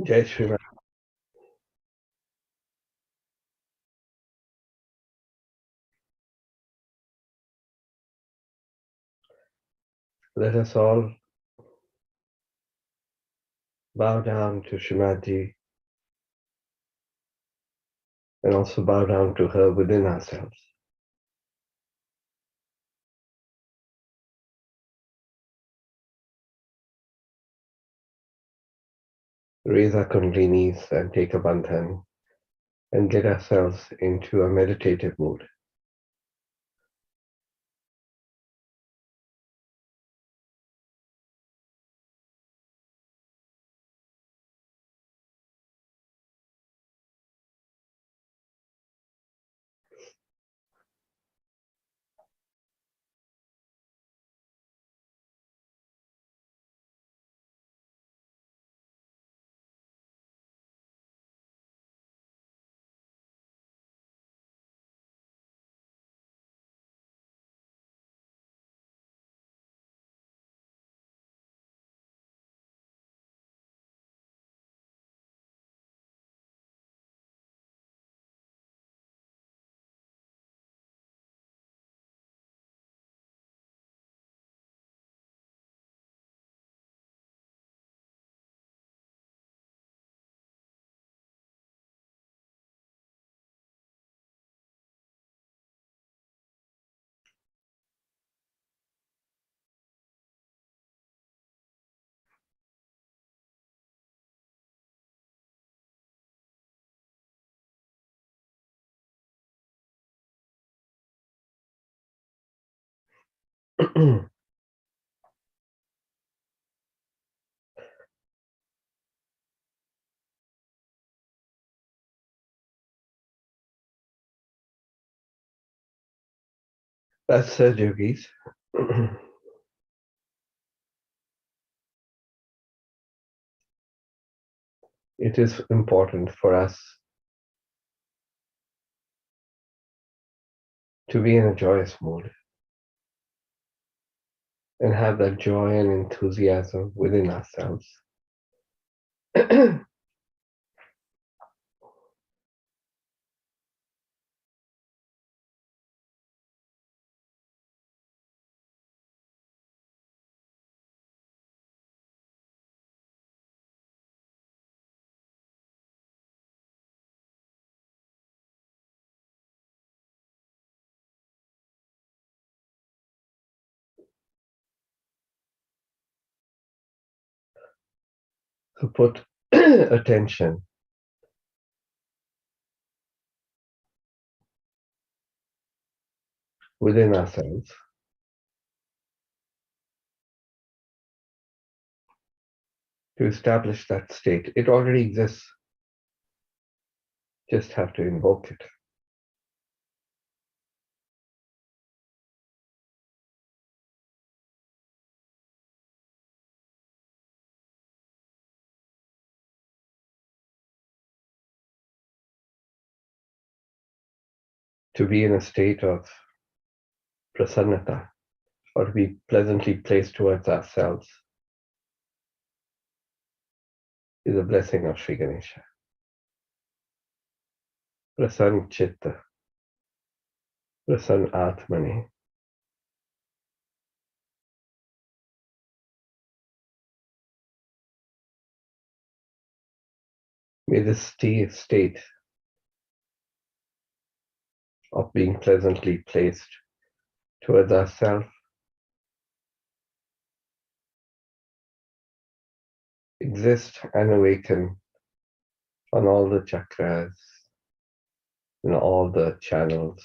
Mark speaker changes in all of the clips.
Speaker 1: Jai Shri Ram. Let us all bow down to Shrimati and also bow down to her within ourselves. Raise our kundalinis and take a bandhan and get ourselves into a meditative mood. That's said, yogis. It is important for us to be in a joyous mood and have that joy and enthusiasm within ourselves. To put attention within ourselves to establish that state. It already exists, just have to invoke it. To be in a state of prasannata or to be pleasantly placed towards ourselves is a blessing of Sri Ganesha. Prasann Chitta, Prasann Atmani. May this state of being pleasantly placed towards ourselves exist and awaken on all the chakras, in all the channels.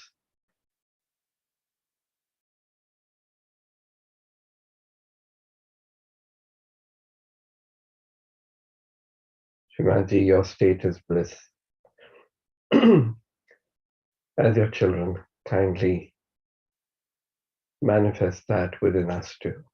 Speaker 1: Shimaji, your state is bliss. As your children, kindly manifest that within us too.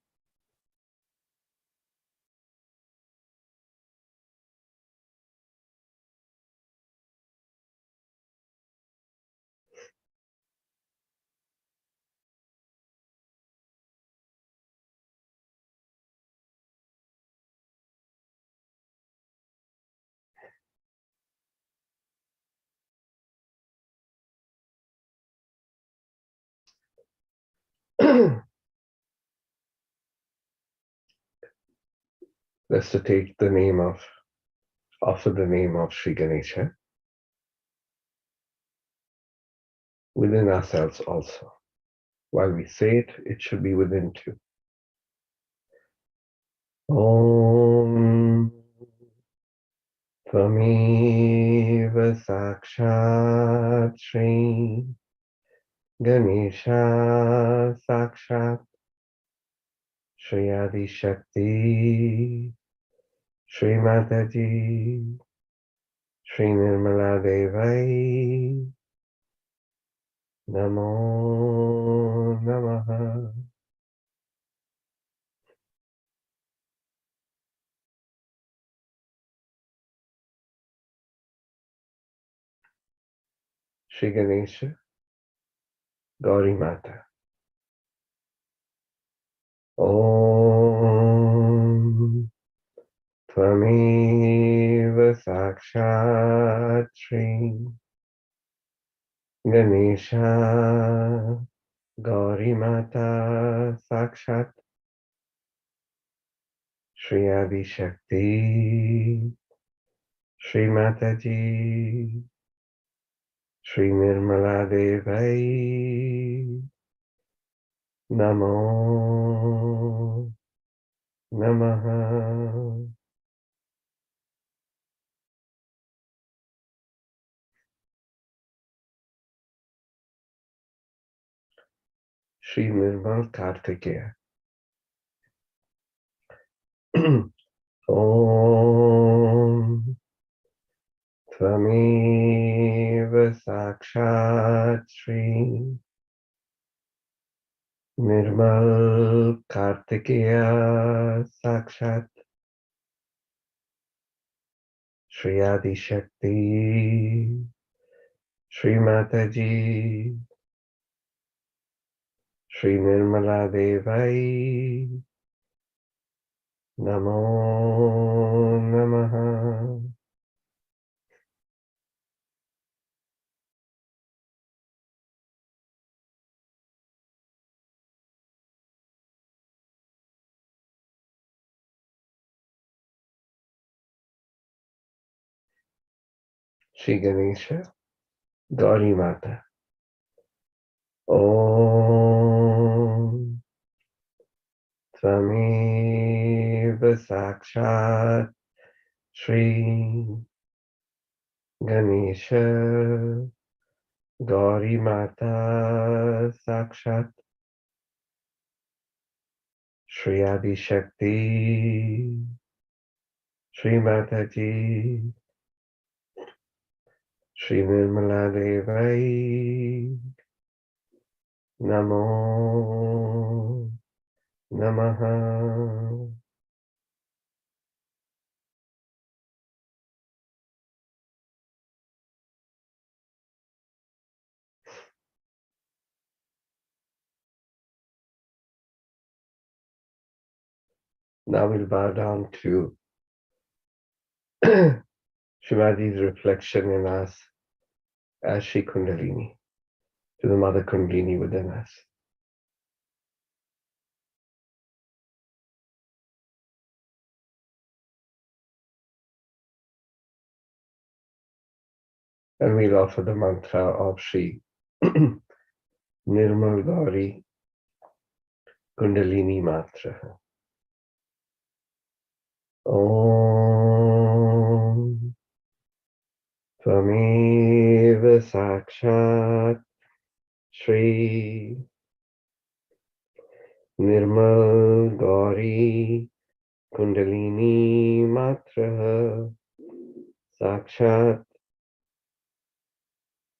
Speaker 1: Let's to take the name of, offer the name of Sri Ganesha within ourselves also. While we say it, it should be within too. Om Tvameva Sakshat Shri Ganesha Sakshat Shri Adi Shakti Shri Mataji Shri Nirmala Devai Namo Namaha. Shri Ganesha, Gauri Mata. Om Tvameva Sakshat Shri Ganesha Gauri Mata Sakshat Shri Adi Shakti Shri Mataji Shri Nirmala Devai Namo Namaha. Shri Nirmal Kartikeya. Om Tvameva Sakshat Shri Nirmal Kartikeya Sakshat Shri Adi Shakti Shri Mataji Shri Nirmala Devai Namo Namaha. Shri Ganesha, Gauri Mata. Om Tvameva Sakshat Shri Ganesha Gauri Mata Sakshat Shri Adi Shakti Shri Mataji Shri Nirmala Devai Namo Namaha. Now we'll bow down to Shrimadi's reflection in us as Shri Kundalini, to the Mother Kundalini within us. And we'll offer the mantra of Shri Nirmal Gauri Kundalini Matra. Om Tvameva Sakshat Shri Nirmal Gauri Kundalini Matra Sakshat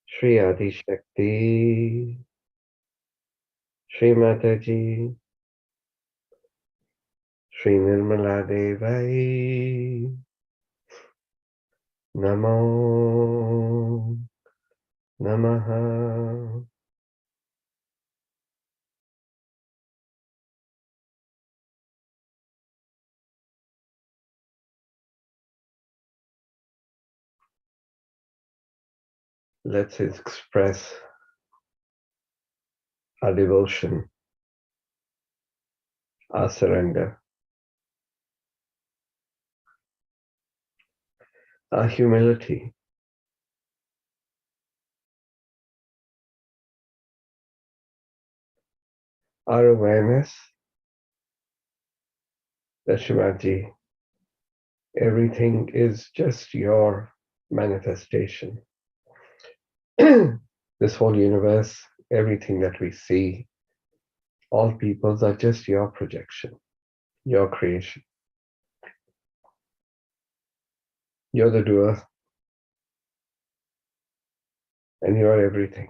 Speaker 1: Shri Adi Shakti Shri Mataji Shri Nirmala Devai Namo Namaha. Let's express our devotion our surrender, our humility, our awareness that Shimaji, everything is just your manifestation. This whole universe, everything that we see, all peoples are just your projection, your creation. You're the doer and you're everything.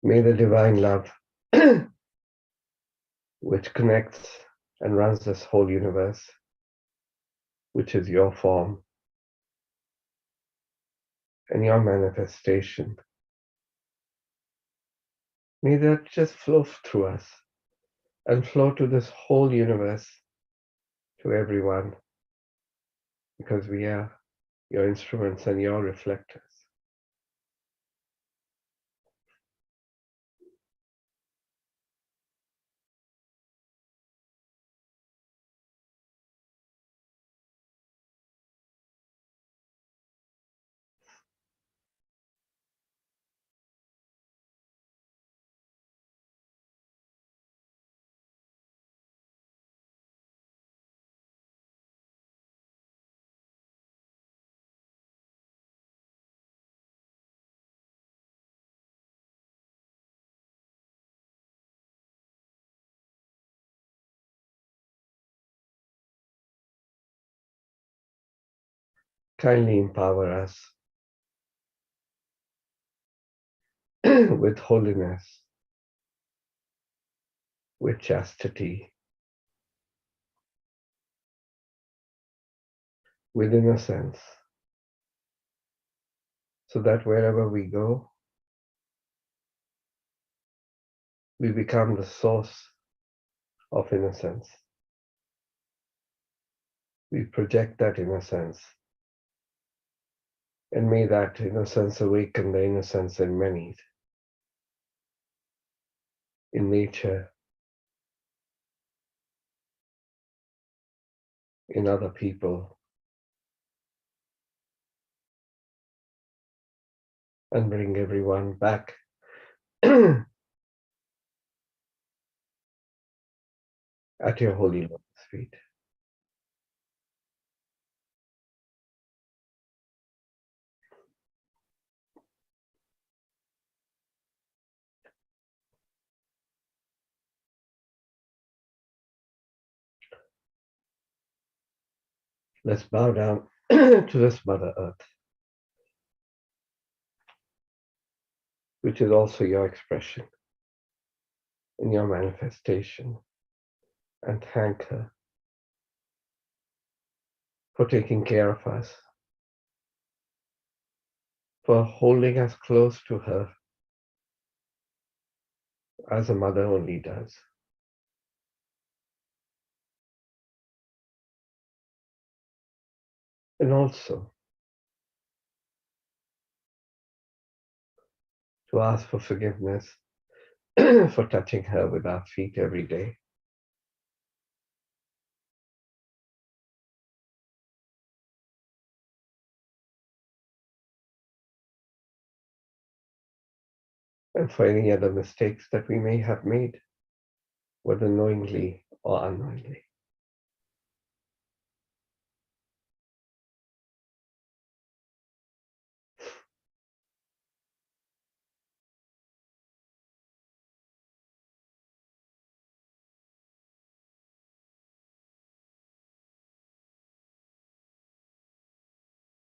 Speaker 1: May the divine love, which connects and runs this whole universe, which is your form and your manifestation, may that just flow through us and flow to this whole universe, to everyone, because we are your instruments and your reflectors. Kindly empower us with holiness, with chastity, with innocence, so that wherever we go, we become the source of innocence. We project that innocence, and may that innocence awaken the innocence in many, in nature, in other people, and bring everyone back at your holy lotus feet. Let's bow down to this Mother Earth, which is also your expression and your manifestation, and thank her for taking care of us, for holding us close to her as a mother only does. And also to ask for forgiveness for touching her with our feet every day. And for any other mistakes that we may have made, whether knowingly or unknowingly.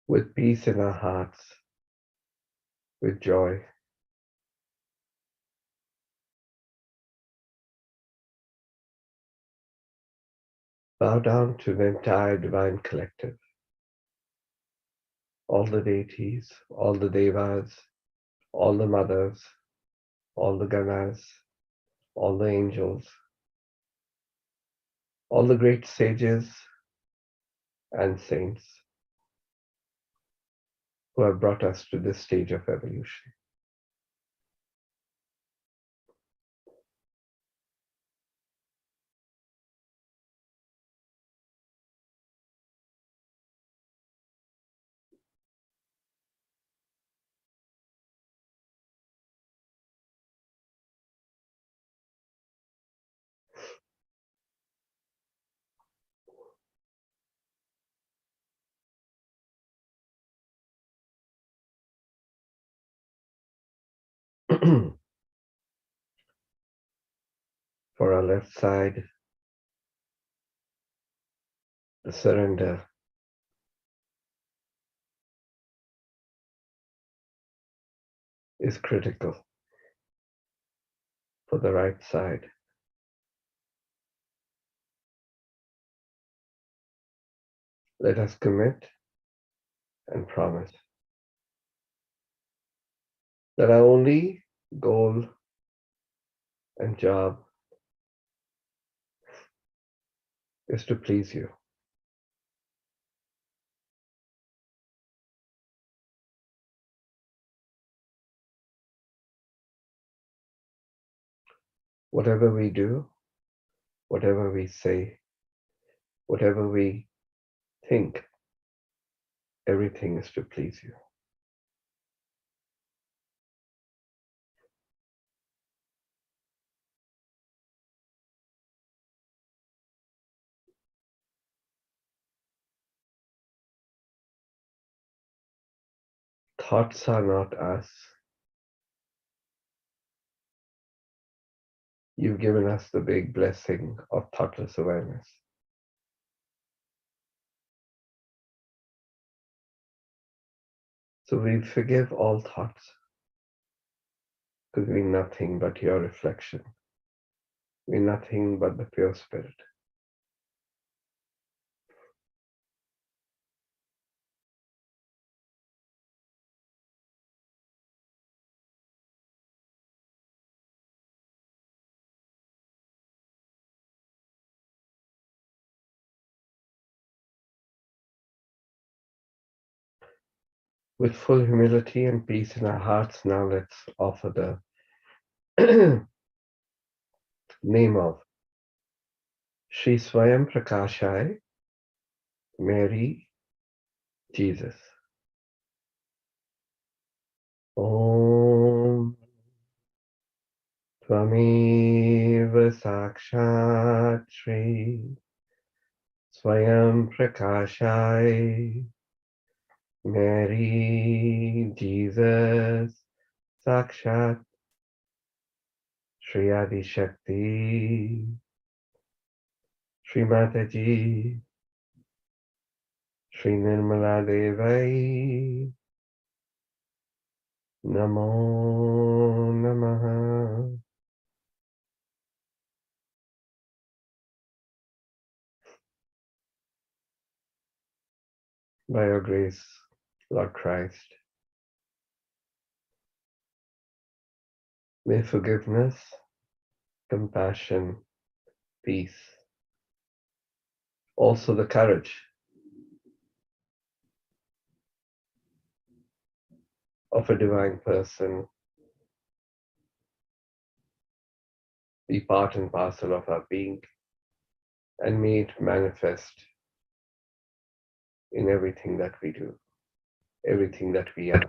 Speaker 1: With peace in our hearts, with joy, bow down to the entire divine collective. all the deities, all the devas, all the mothers, all the ganas, all the angels, all the great sages and saints who have brought us to this stage of evolution. For our left side, the surrender is critical. For the right side, let us commit and promise that our only goal and job is to please you. Whatever we do, whatever we say, whatever we think, everything is to please you. Thoughts are not us. You've given us the big blessing of thoughtless awareness. So we forgive all thoughts because we're nothing but your reflection. We're nothing but the pure spirit. With full humility and peace in our hearts, now let's offer the name of Shri Swayam Prakashai, Mary, Jesus. Om Tvameva Sakshat Shri Swayam Prakashai, Mary, Jesus, Sakshat Shri Adi Shakti, Shri Mataji, Shri Nirmala Devai, Namo Namaha. By your grace, Lord Christ, may forgiveness, compassion, peace, also the courage of a divine person be part and parcel of our being and may it manifest in everything that we do, everything that we are.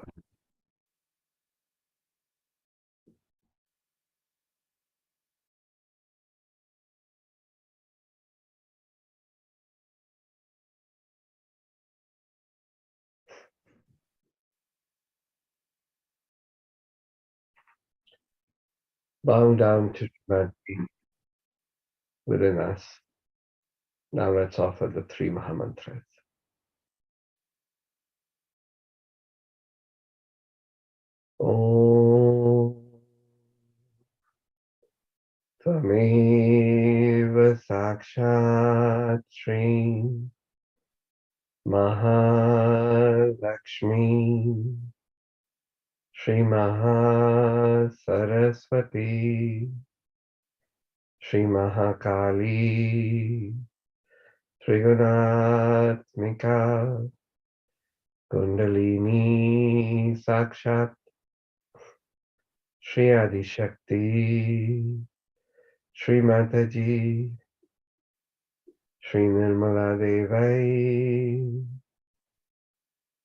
Speaker 1: Bowing down to humanity within us. Now let's offer the three Mahamantras. Om Tvameva. Eva Sakshat Shri Swayam Prakashai, Mary, Jesus, Sakshat Shri Adi Shakti, Shri Mataji, Shri Nirmala Devai, Namo Namaha. By your grace, Lord Christ, may forgiveness, compassion, peace, also the courage of a divine person be part and parcel of our being and may it manifest in everything that we do, everything that we are. Mahalakshmi, Shri Mahasaraswati, Shri Mahakali, Trigunatmika, Kundalini Sakshat, Shri Adi Shakti, Shri Mataji, Shri Nirmala Devai,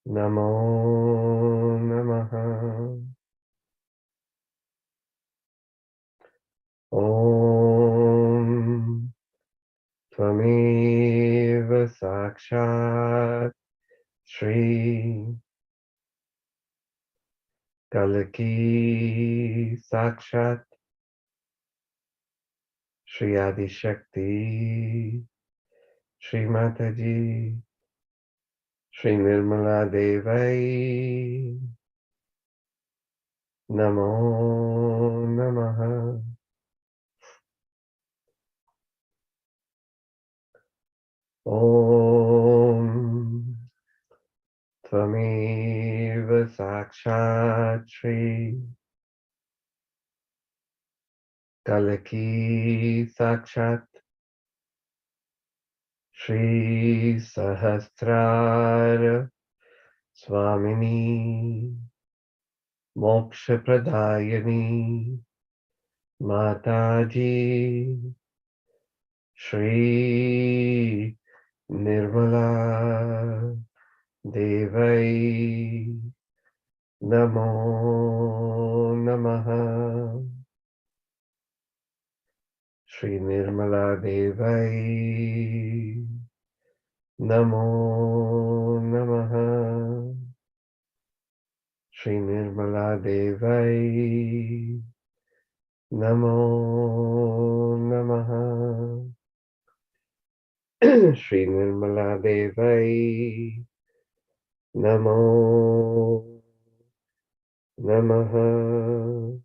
Speaker 1: Namo Namaha. Om Tvameva Sakshat Shri Kalaki Sakshat Shri Adi Shakti Shri Mataji Shri Nirmala Devai Namo Namaha. Om Tvameva Sakshat Shri Kalaki Sakshat Shri Sahasrara Swamini Moksha Pradayani Mataji Shri Nirmala Devai Namo Namaha. Shri Nirmala Devai Namo Namaha. Shri Nirmala Devai Namo Namaha. Shri Nirmala Devai Namo Namaha.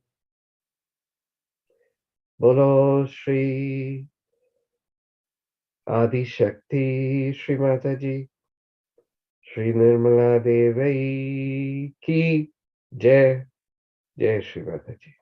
Speaker 1: Bolo Shri Adi Shakti Shri Mataji Shri Nirmala Devai Ki Jai. Jai Shri Mataji.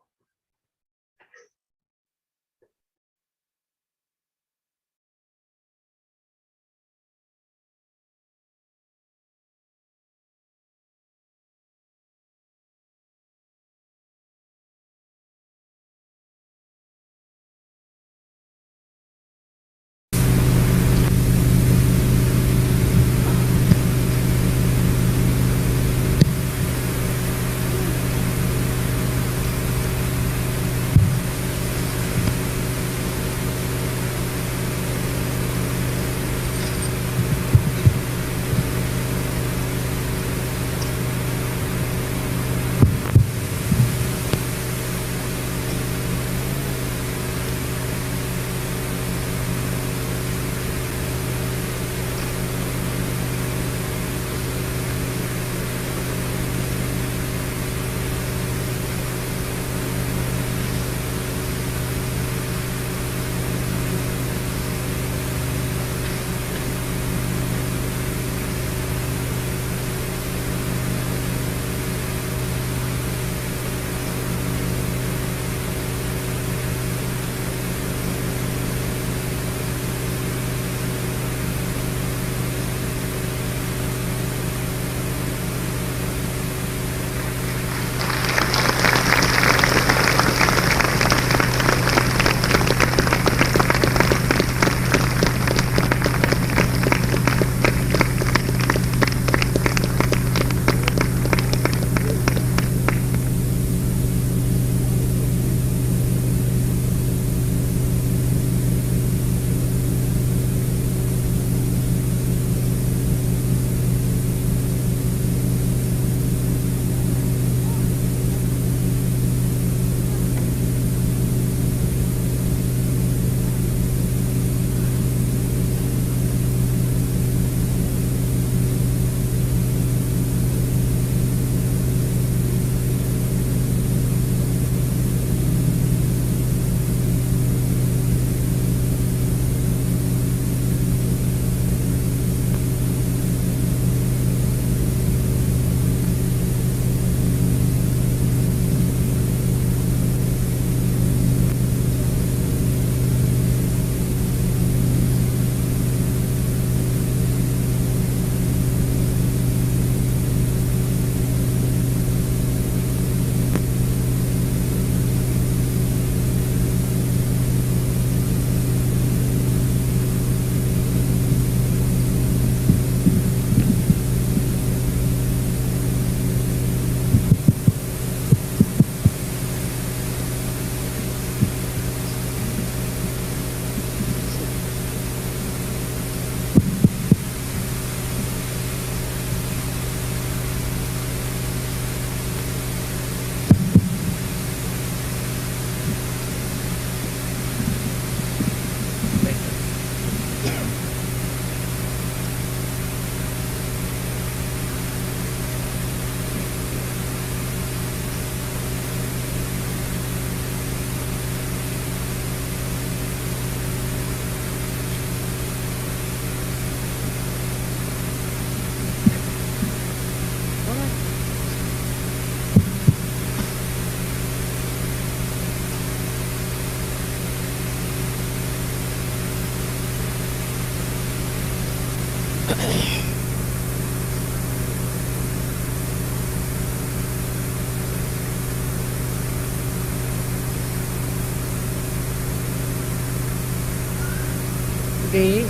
Speaker 2: Today,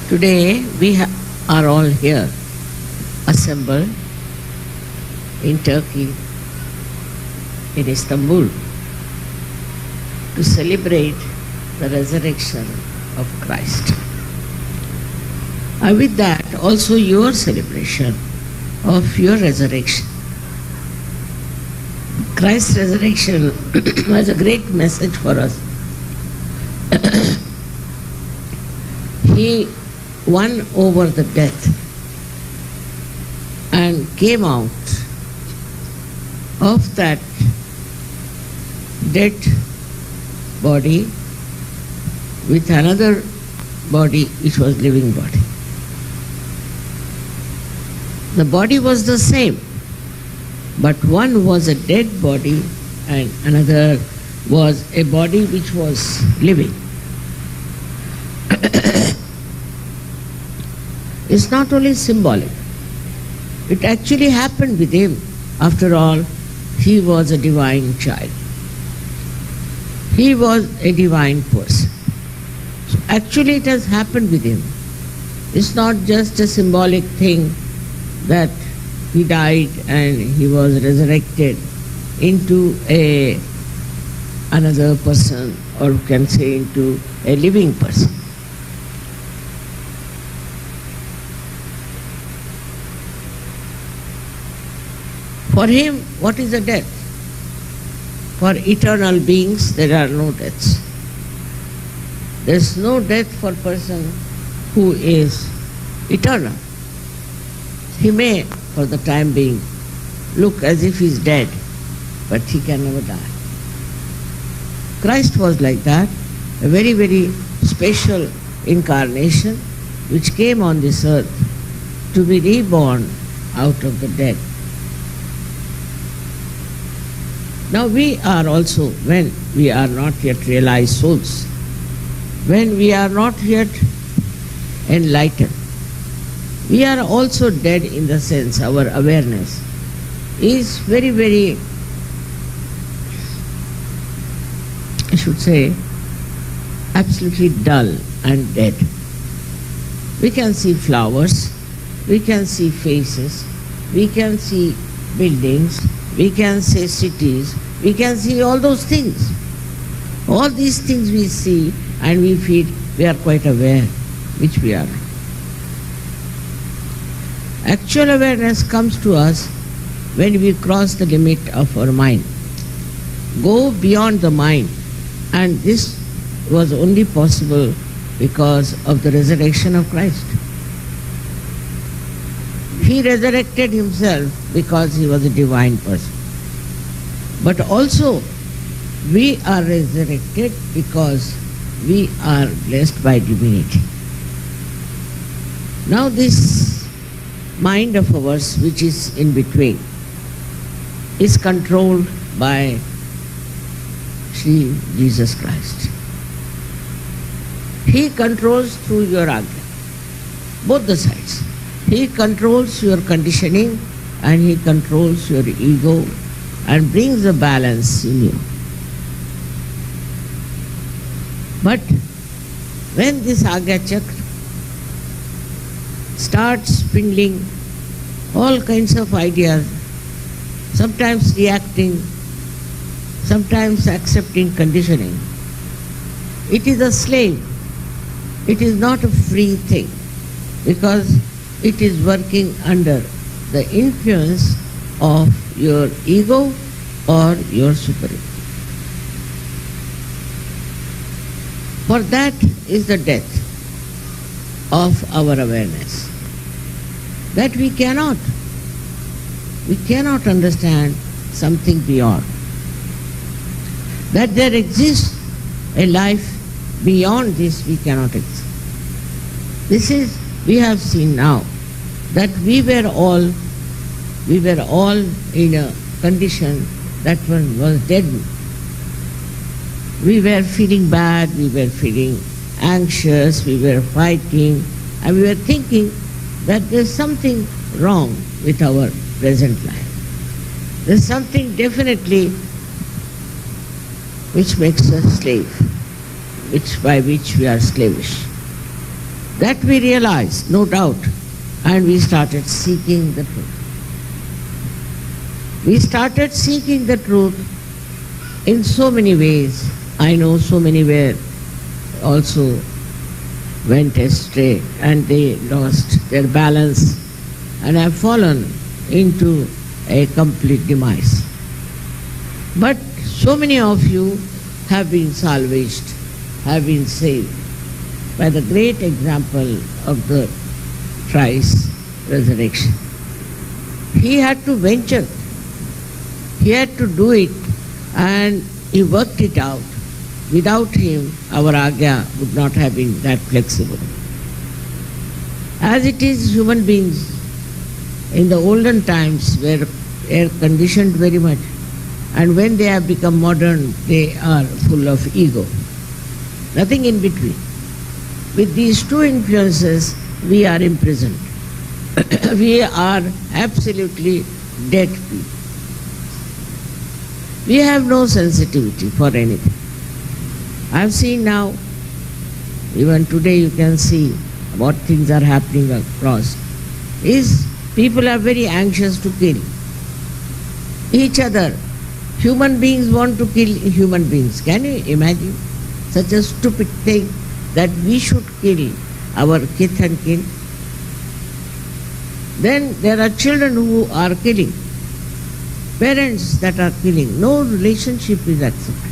Speaker 2: today we are all here, assembled in Turkey, in Istanbul, to celebrate the resurrection of Christ. And with that, also your celebration of your resurrection. Christ's resurrection was a great message for us. He won over the death and came out of that dead body with another body which was living body. The body was the same, but one was a dead body and another was a body which was living. It's not only symbolic. It actually happened with him. After all, he was a divine child. He was a divine person. So actually it has happened with him. It's not just a symbolic thing that he died and he was resurrected into another person, or we can say into a living person. For him, what is the death? For eternal beings, there are no deaths. There is no death for a person who is eternal. He may, for the time being, look as if he is dead, but he can never die. Christ was like that, a very, very special incarnation which came on this earth to be reborn out of the dead. Now we are also, when we are not yet realized souls, when we are not yet enlightened, we are also dead in the sense our awareness is very, very, I should say, absolutely dull and dead. We can see flowers, we can see faces, we can see buildings, we can see cities, we can see all those things. All these things we see and we feel we are quite aware, which we are. Actual awareness comes to us when we cross the limit of our mind, go beyond the mind, and this was only possible because of the resurrection of Christ. He resurrected himself because he was a divine person. But also, we are resurrected because we are blessed by divinity. Now this mind of ours, which is in between, is controlled by Sri Jesus Christ. He controls through your agya, both the sides. He controls your conditioning and he controls your ego and brings a balance in you. But when this agya chakra starts spindling all kinds of ideas, sometimes reacting, sometimes accepting conditioning, it is a slave. It is not a free thing because it is working under the influence of your ego or your superiority. For that is the death of our awareness. That we cannot understand something beyond. That there exists a life beyond this we cannot exist. This is, we have seen now, that we were all in a condition that one was dead. We were feeling bad, we were feeling anxious, we were fighting, and we were thinking that there's something wrong with our present life. There's something definitely which makes us slave. by which we are slavish. That we realized, no doubt, and we started seeking the truth. We started seeking the truth in so many ways. I know so many were also went astray and they lost their balance and have fallen into a complete demise. But so many of you have been salvaged, have been saved by the great example of the Christ's resurrection. He had to venture, he had to do it, and he worked it out. Without him, our Agya would not have been that flexible. As it is, human beings in the olden times were conditioned very much, and when they have become modern, they are full of ego. Nothing in between. With these two influences, we are imprisoned. We are absolutely dead people. We have no sensitivity for anything. I have seen now, even today you can see what things are happening across, is people are very anxious to kill each other. Human beings want to kill human beings. Can you imagine such a stupid thing, that we should kill our kith and kin? Then there are children who are killing, parents that are killing. No relationship is accepted.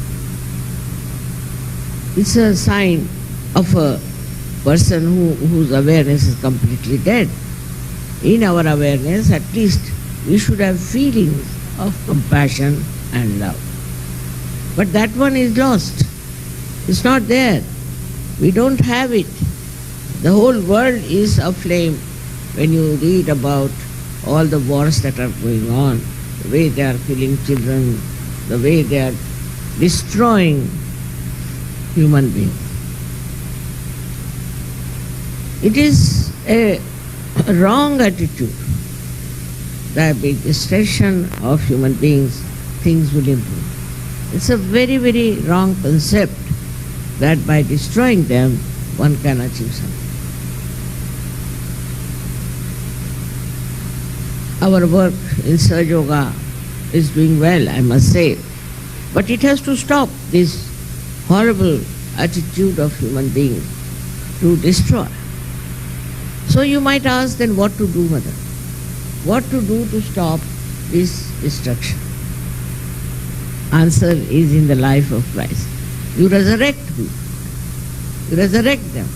Speaker 2: It's a sign of a person whose awareness is completely dead. In our awareness, at least, we should have feelings of compassion and love. But that one is lost. It's not there. We don't have it. The whole world is aflame when you read about all the wars that are going on, the way they are killing children, the way they are destroying human beings. It is a wrong attitude that with destruction of human beings, things will improve. It's a very, very wrong concept that by destroying them, one can achieve something. Our work in Sahaja Yoga is doing well, I must say, but it has to stop this horrible attitude of human beings to destroy. So you might ask, then what to do, Mother? What to do to stop this destruction? Answer is in the life of Christ. You resurrect people. You resurrect them,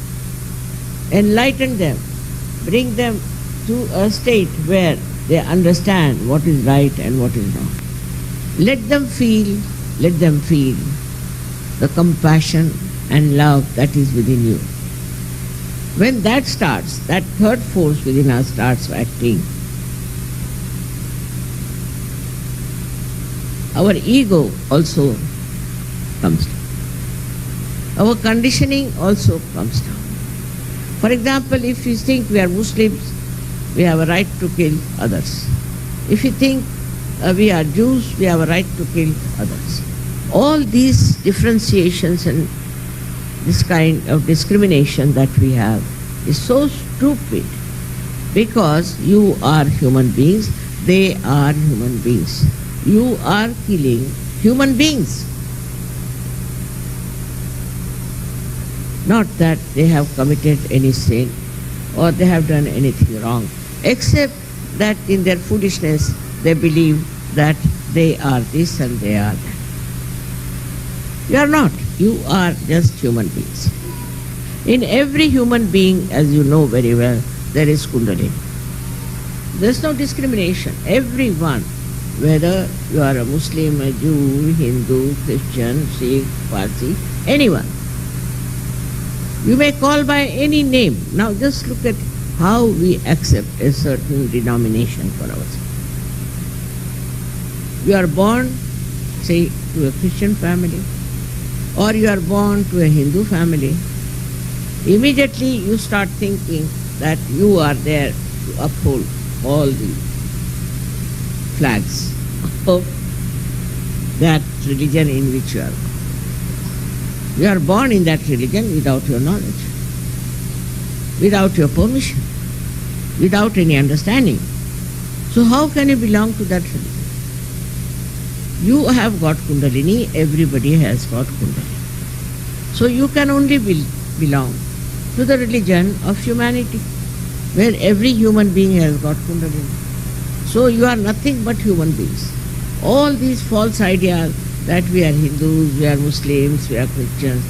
Speaker 2: enlighten them, bring them to a state where they understand what is right and what is wrong. Let them feel the compassion and love that is within you. When that starts, that third force within us starts acting, our ego also comes down. Our conditioning also comes down. For example, if we think we are Muslims, we have a right to kill others. If we think we are Jews, we have a right to kill others. All these differentiations and this kind of discrimination that we have is so stupid, because you are human beings, they are human beings. You are killing human beings. Not that they have committed any sin or they have done anything wrong, except that in their foolishness they believe that they are this and they are that. You are not. You are just human beings. In every human being, as you know very well, there is Kundalini. There is no discrimination. Everyone, whether you are a Muslim, a Jew, Hindu, Christian, Sikh, Parsi, anyone. You may call by any name. Now just look at how we accept a certain denomination for ourselves. You are born, say, to a Christian family, or you are born to a Hindu family. Immediately you start thinking that you are there to uphold all the flags of that religion in which you are. You are born in that religion without your knowledge, without your permission, without any understanding. So how can you belong to that religion? You have got Kundalini, everybody has got Kundalini. So you can only belong to the religion of humanity, where every human being has got Kundalini. So you are nothing but human beings. All these false ideas that we are Hindus, we are Muslims, we are Christians,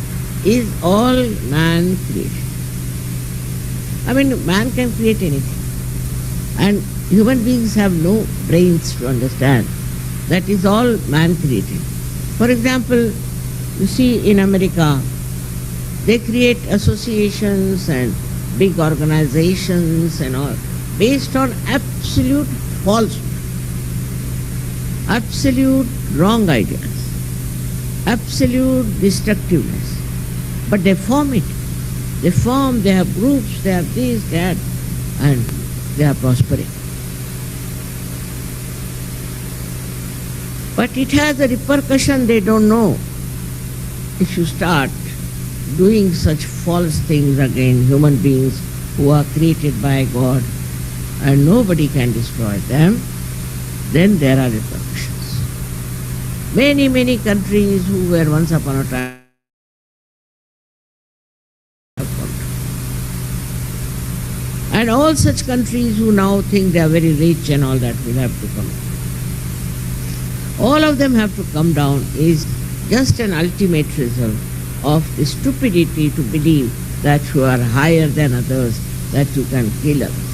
Speaker 2: is all man creation. I mean, man can create anything. And human beings have no brains to understand. That is all man created. For example, you see in America, they create associations and big organizations and all based on absolute falsehood, absolute wrong ideas, absolute destructiveness. But they form it. They have groups, they have this, that, and they are prospering. But it has a repercussion they don't know. If you start doing such false things against human beings who are created by God and nobody can destroy them, then there are repercussions. Many, many countries who were once upon a time and all such countries who now think they are very rich and all that will have to come. All of them have to come down is just an ultimate result of the stupidity to believe that you are higher than others, that you can kill others.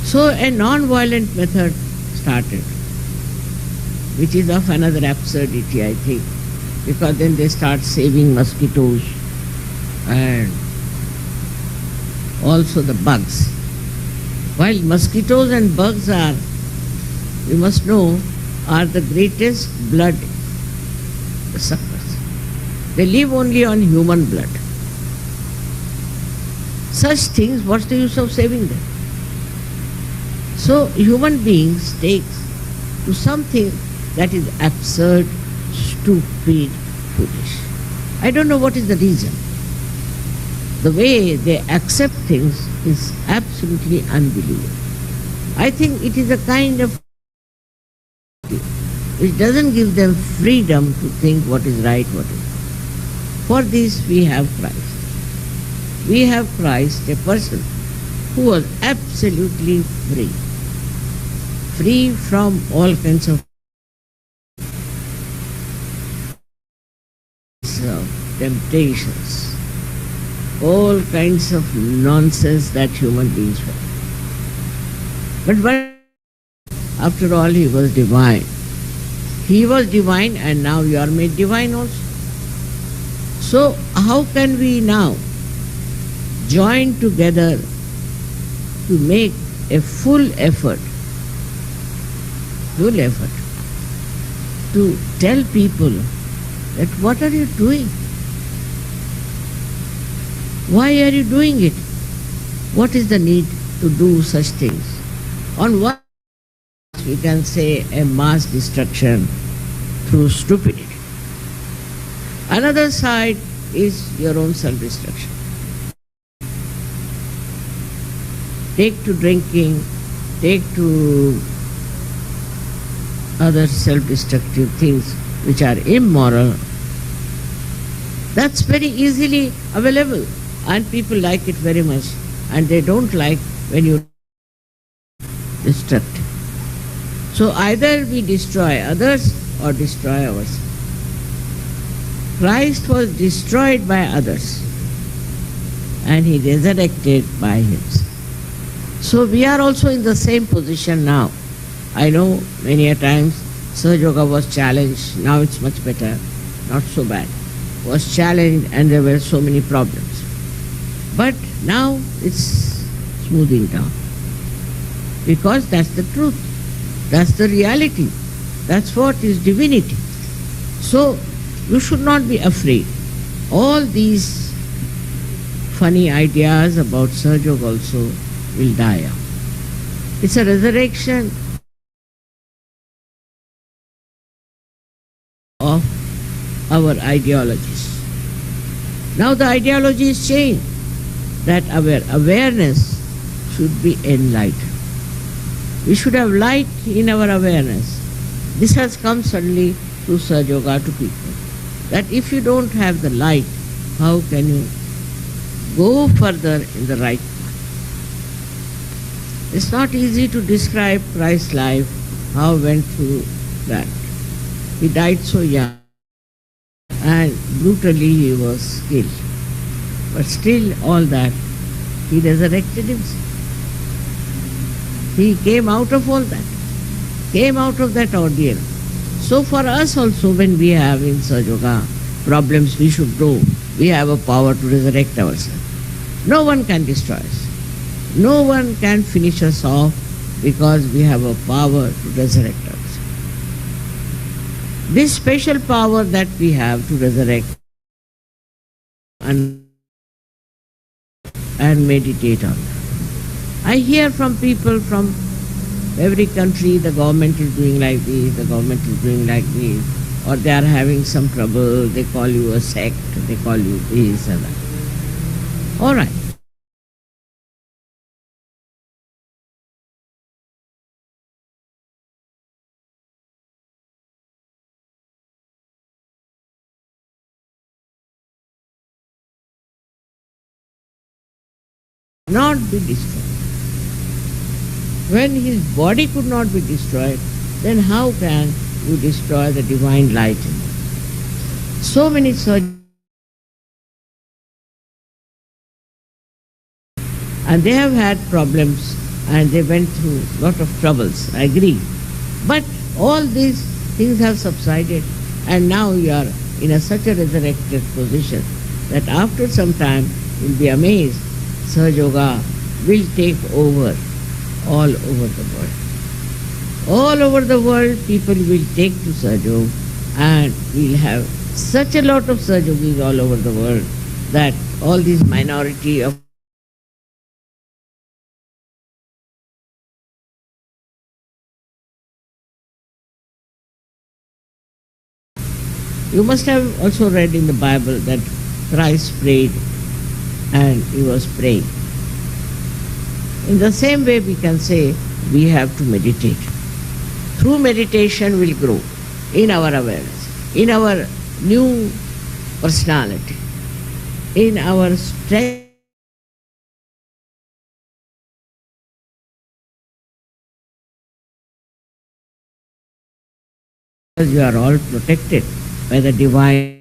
Speaker 2: So a non-violent method started, which is of another absurdity, I think, because then they start saving mosquitoes and also the bugs. While mosquitoes and bugs are, you must know, are the greatest blood suckers. They live only on human blood. Such things, what's the use of saving them? So human beings take to something that is absurd, stupid, foolish. I don't know what is the reason. The way they accept things is absolutely unbelievable. I think it is a kind of which doesn't give them freedom to think what is right, what is wrong. For this we have Christ. We have Christ, a person who was absolutely free. Free from all kinds of temptations, all kinds of nonsense that human beings were. But after all, he was divine. He was divine and now you are made divine also. So how can we now join together to make a full effort to tell people that what are you doing? Why are you doing it? What is the need to do such things? On one we can say a mass destruction through stupidity. Another side is your own self-destruction. Take to drinking, take to other self-destructive things which are immoral. That's very easily available and people like it very much, and they don't like when you destruct. So either we destroy others or destroy ourselves. Christ was destroyed by others and he resurrected by himself. So we are also in the same position now. I know many a times Sahaja Yoga was challenged, now it's much better, not so bad. Was challenged and there were so many problems. But now it's smoothing down. Because that's the truth. That's the reality. That's what is divinity. So you should not be afraid. All these funny ideas about Sahaja Yoga also will die out. It's a resurrection of our ideologies. Now the ideology is changed, that our awareness should be enlightened. We should have light in our awareness. This has come suddenly through Sahaja Yoga to people, that if you don't have the light, how can you go further in the right path? It's not easy to describe Christ's life, how he went through that. He died so young and brutally he was killed. But still all that, he resurrected himself. He came out of all that, came out of that ordeal. So for us also, when we have in Sahaja Yoga problems, we should know we have a power to resurrect ourselves. No one can destroy us. No one can finish us off because we have a power to resurrect ourselves. This special power that we have to resurrect and meditate on. I hear from people from every country, the government is doing like this, the government is doing like this, or they are having some trouble, they call you a sect, they call you this and that. All right. Not be destroyed. When his body could not be destroyed, then how can you destroy the divine light in him? So many surgeons, and they have had problems and they went through a lot of troubles, I agree. But all these things have subsided and now you are in such a resurrected position that after some time you'll be amazed. Sahaja Yoga will take over all over the world. All over the world, people will take to Sahaja Yoga and we'll have such a lot of Sahaja Yogis all over the world that all these minority of you must have also read in the Bible that Christ prayed and he was praying. In the same way we can say we have to meditate. Through meditation we'll grow in our awareness, in our new personality, in our strength. You are all protected by the divine.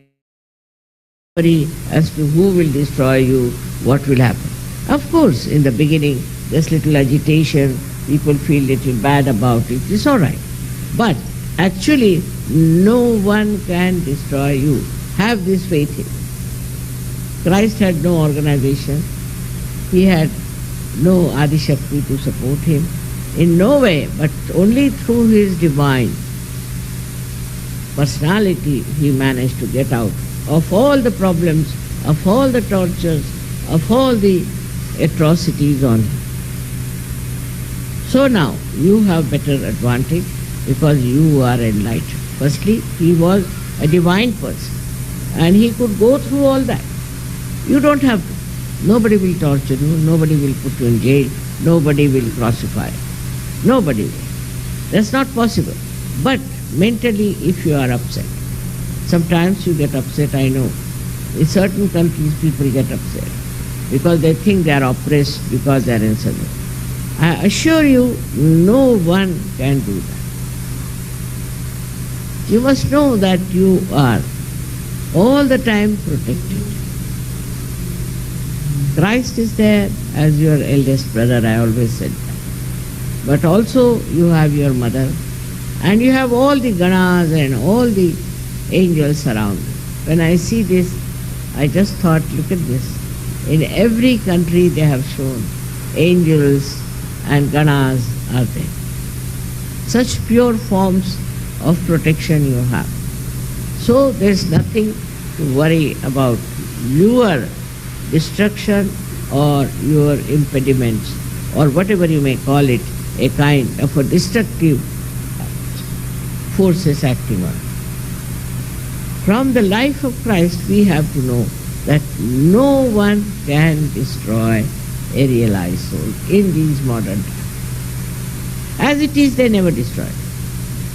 Speaker 2: As to who will destroy you, what will happen. Of course, in the beginning, there's little agitation, people feel little bad about it, it's all right. But actually, no one can destroy you. Have this faith in it. Christ had no organization, he had no Adi Shakti to support him, in no way, but only through his divine personality he managed to get out of all the problems, of all the tortures, of all the atrocities on him. So now you have better advantage because you are enlightened. Firstly, he was a divine person and he could go through all that. You don't have to. Nobody will torture you, nobody will put you in jail, nobody will crucify you. Nobody will. That's not possible. But mentally, if you are upset, sometimes you get upset, I know. In certain countries, people get upset because they think they are oppressed because they are in Sahaja. I assure you, no one can do that. You must know that you are all the time protected. Christ is there as your eldest brother, I always said that. But also you have your mother and you have all the ganas and all the angels around. When I see this, I just thought, look at this. In every country they have shown angels and ganas are there. Such pure forms of protection you have. So there's nothing to worry about your destruction or your impediments or whatever you may call it, a kind of a destructive forces acting on. From the life of Christ, we have to know that no one can destroy a realized soul in these modern times. As it is, they never destroyed.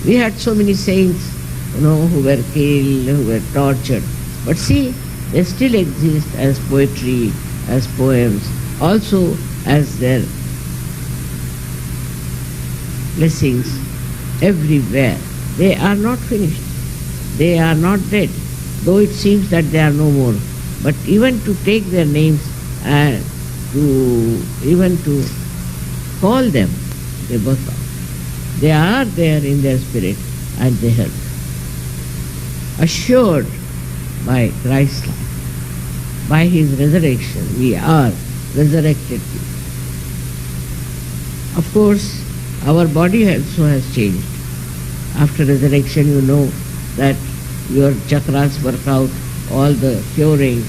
Speaker 2: We had so many saints, who were killed, who were tortured. But see, they still exist as poetry, as poems, also as their blessings everywhere. They are not finished. They are not dead, though it seems that they are no more. But even to take their names and to call them, they both are. They are there in their spirit and they help. Assured by Christ's life, by His resurrection, we are resurrected people. Of course, our body also has changed. After resurrection, you know that your chakras work out all the curing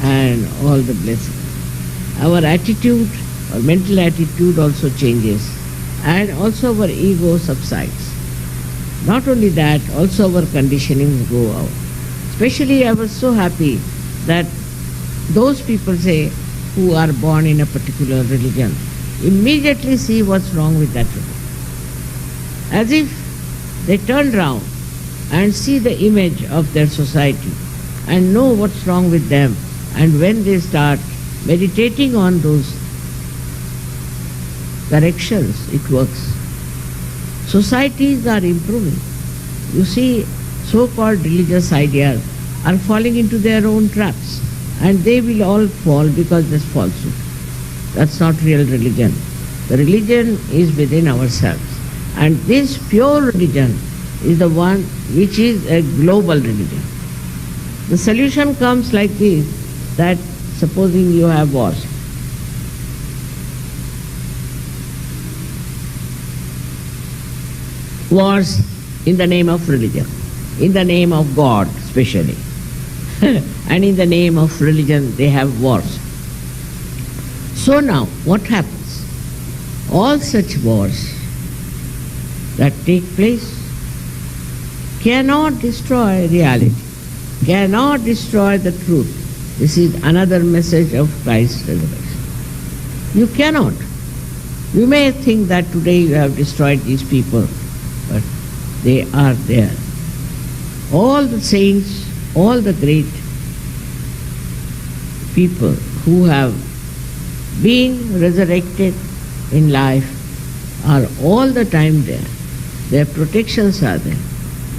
Speaker 2: and all the blessings. Our attitude, our mental attitude also changes, and also our ego subsides. Not only that, also our conditionings go out. Especially I was so happy that those people say who are born in a particular religion immediately see what's wrong with that religion. As if they turn round and see the image of their society and know what's wrong with them, and when they start meditating on those corrections, it works. Societies are improving. You see, so-called religious ideas are falling into their own traps, and they will all fall because there's falsehood. That's not real religion. The religion is within ourselves. And this pure religion is the one which is a global religion. The solution comes like this, that supposing you have wars. Wars in the name of religion, in the name of God especially. And in the name of religion they have wars. So now, what happens? All such wars that take place cannot destroy reality, cannot destroy the truth. This is another message of Christ's resurrection. You cannot. You may think that today you have destroyed these people, but they are there. All the saints, all the great people who have been resurrected in life are all the time there. Their protections are there.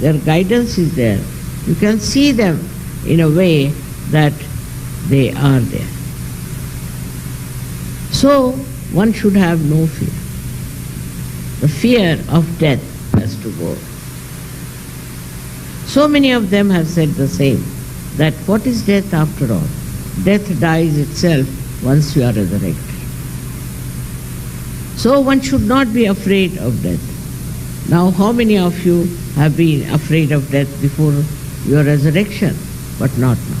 Speaker 2: Their guidance is there. You can see them in a way that they are there. So one should have no fear. The fear of death has to go. So many of them have said the same, that what is death after all? Death dies itself once you are resurrected. So one should not be afraid of death. Now, how many of you have been afraid of death before your resurrection, but not now?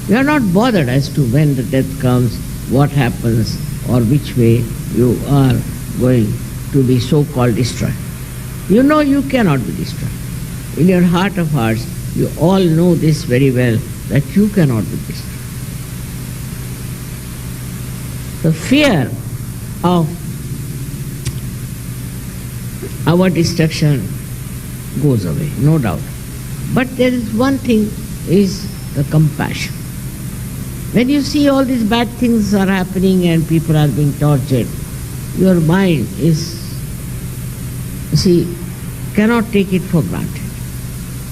Speaker 2: You are not bothered as to when the death comes, what happens, or which way you are going to be so-called destroyed. You know you cannot be destroyed. In your heart of hearts, you all know this very well, that you cannot be destroyed. The fear of our destruction goes away, no doubt. But there is one thing, is the compassion. When you see all these bad things are happening and people are being tortured, your mind is, cannot take it for granted.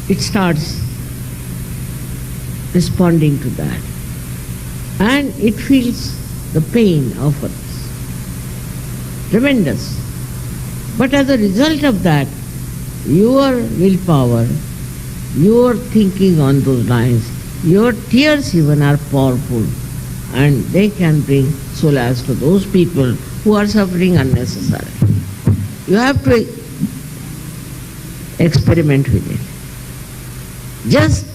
Speaker 2: It starts responding to that. And it feels the pain of others. Tremendous. But as a result of that, your willpower, your thinking on those lines, your tears even are powerful, and they can bring solace to those people who are suffering unnecessarily. You have to experiment with it. Just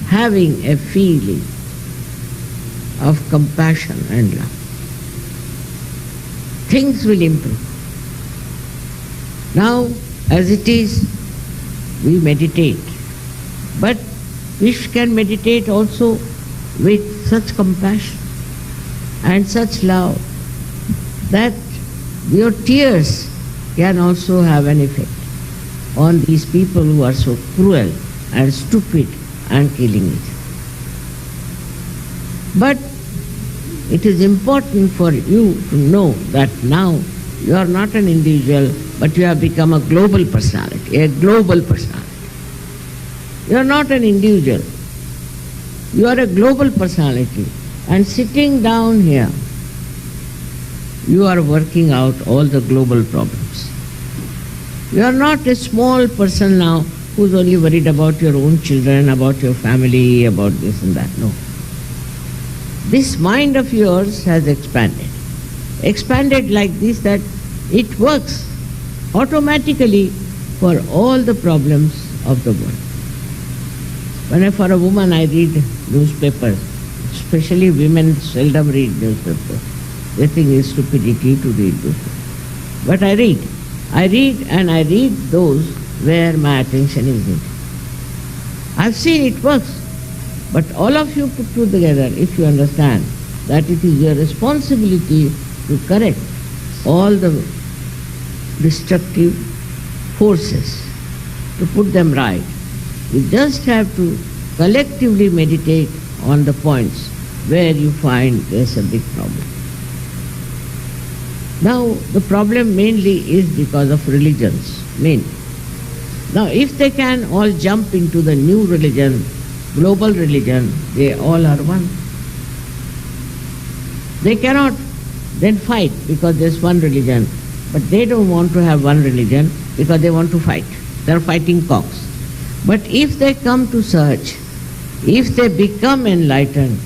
Speaker 2: having a feeling of compassion and love, things will improve. Now, as it is, we meditate. But we can meditate also with such compassion and such love that your tears can also have an effect on these people who are so cruel and stupid and killing each other. But it is important for you to know that now you are not an individual, but you have become a global personality, a global personality. You are not an individual. You are a global personality. And sitting down here, you are working out all the global problems. You are not a small person now who's only worried about your own children, about your family, about this and that. No. This mind of yours has expanded. Expanded like this that it works automatically for all the problems of the world. When for a woman I read newspapers, especially women seldom read newspapers. They think it's stupidity to read newspapers. But I read and I read those where my attention is needed. I've seen it works. But all of you put together, if you understand that it is your responsibility to correct all the destructive forces, to put them right, you just have to collectively meditate on the points where you find there's a big problem. Now, the problem mainly is because of religions, mainly. Now, if they can all jump into the new religion, global religion, they all are one. They cannot then fight because there's one religion, but they don't want to have one religion because they want to fight. They're fighting cocks. But if they come to search, if they become enlightened,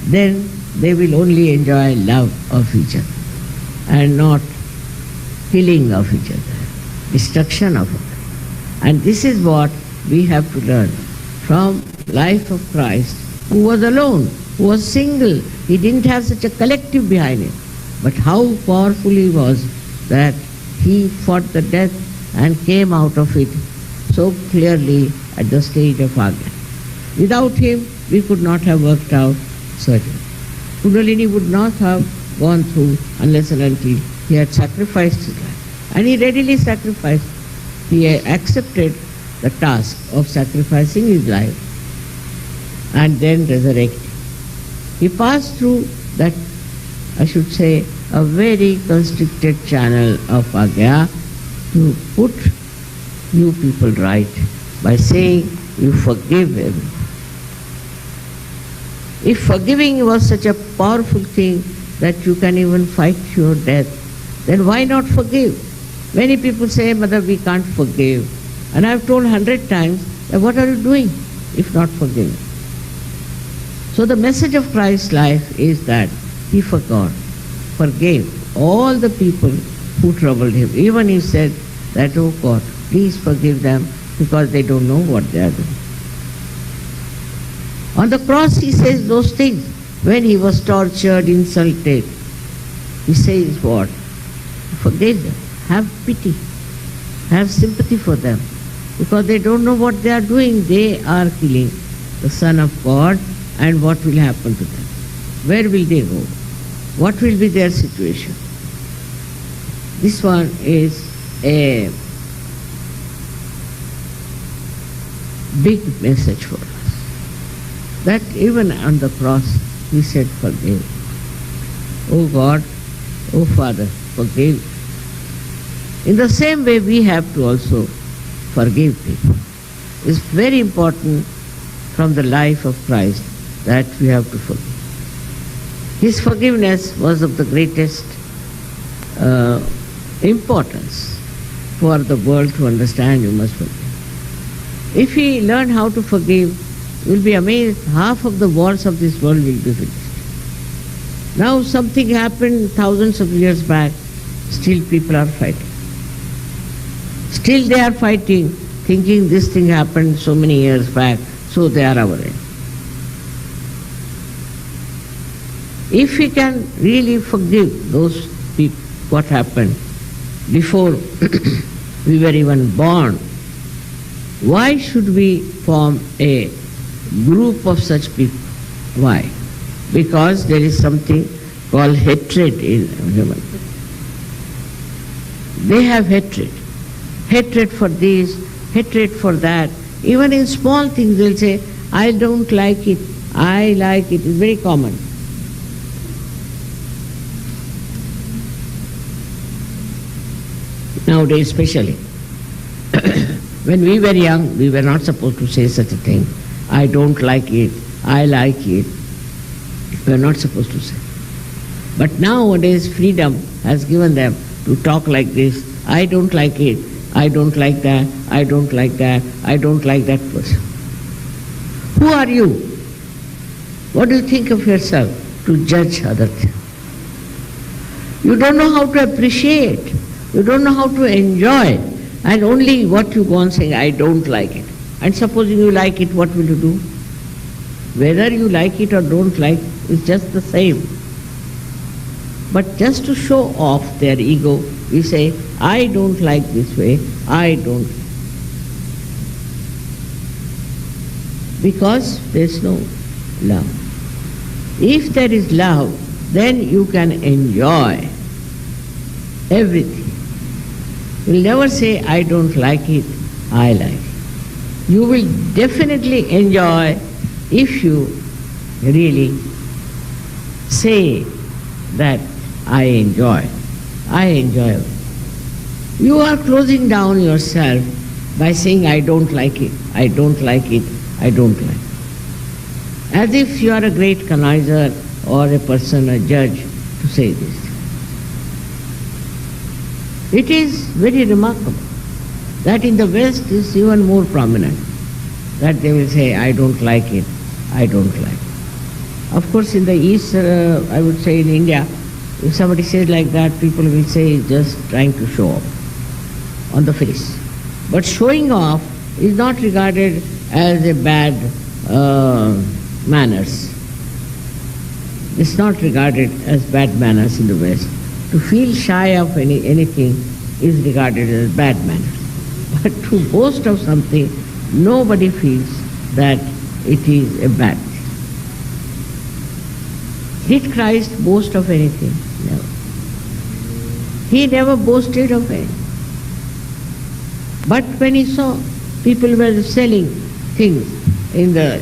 Speaker 2: then they will only enjoy love of each other and not killing of each other, destruction of other. And this is what we have to learn from life of Christ, who was alone, who was single. He didn't have such a collective behind him. But how powerful he was that he fought the death and came out of it so clearly at the stage of Agya. Without him, we could not have worked out surgery. Kundalini would not have gone through unless and until he had sacrificed his life. And he readily sacrificed. He accepted the task of sacrificing his life and then resurrected. He passed through that, I should say, a very constricted channel of Agya to put you people right by saying you forgive him. If forgiving was such a powerful thing that you can even fight your death, then why not forgive? Many people say, Mother, we can't forgive. And I've told 100 times, that what are you doing if not forgiving? So the message of Christ's life is that he forgave all the people who troubled him. Even he said that, oh God, please forgive them because they don't know what they are doing. On the cross he says those things. When he was tortured, insulted, he says what? Forgive them. Have pity. Have sympathy for them. Because they don't know what they are doing. They are killing the Son of God, and what will happen to them? Where will they go? What will be their situation? This one is a big message for us. That even on the cross, he said, forgive. Oh God, oh Father, forgive. In the same way, we have to also forgive people. It's very important from the life of Christ that we have to forgive. His forgiveness was of the greatest importance for the world to understand. You must forgive. If we learn how to forgive, you'll be amazed, half of the wars of this world will be finished. Now something happened thousands of years back, still people are fighting. Still they are fighting, thinking this thing happened so many years back, so they are our enemy. If we can really forgive those people, what happened before we were even born, Why should we form a group of such people? Why? Because there is something called hatred in human beings. They have hatred. Hatred for this, hatred for that. Even in small things they'll say, I don't like it, I like it. It's very common. Nowadays especially. When we were young, we were not supposed to say such a thing. I don't like it, I like it. We are not supposed to say. But nowadays freedom has given them to talk like this. I don't like it, I don't like that, I don't like that, I don't like that person. Who are you? What do you think of yourself to judge other things? You don't know how to appreciate. You don't know how to enjoy. And only what you go on saying, I don't like it. And supposing you like it, what will you do? Whether you like it or don't like, it's just the same. But just to show off their ego, we say, I don't like this way, I don't. Because there's no love. If there is love, then you can enjoy everything. You'll never say, I don't like it, I like it. You will definitely enjoy if you really say that I enjoy. I enjoy. You are closing down yourself by saying, I don't like it, I don't like it, I don't like it. As if you are a great connoisseur or a person, a judge, to say this. It is very remarkable that in the West is even more prominent, that they will say, I don't like it, I don't like it. Of course, in the East, I would say in India, if somebody says like that, people will say he's just trying to show off on the face. But showing off is not regarded as a bad manners. It's not regarded as bad manners in the West. To feel shy of anything is regarded as bad manners. But to boast of something, nobody feels that it is a bad thing. Did Christ boast of anything? Never. He never boasted of anything. But when he saw people were selling things in the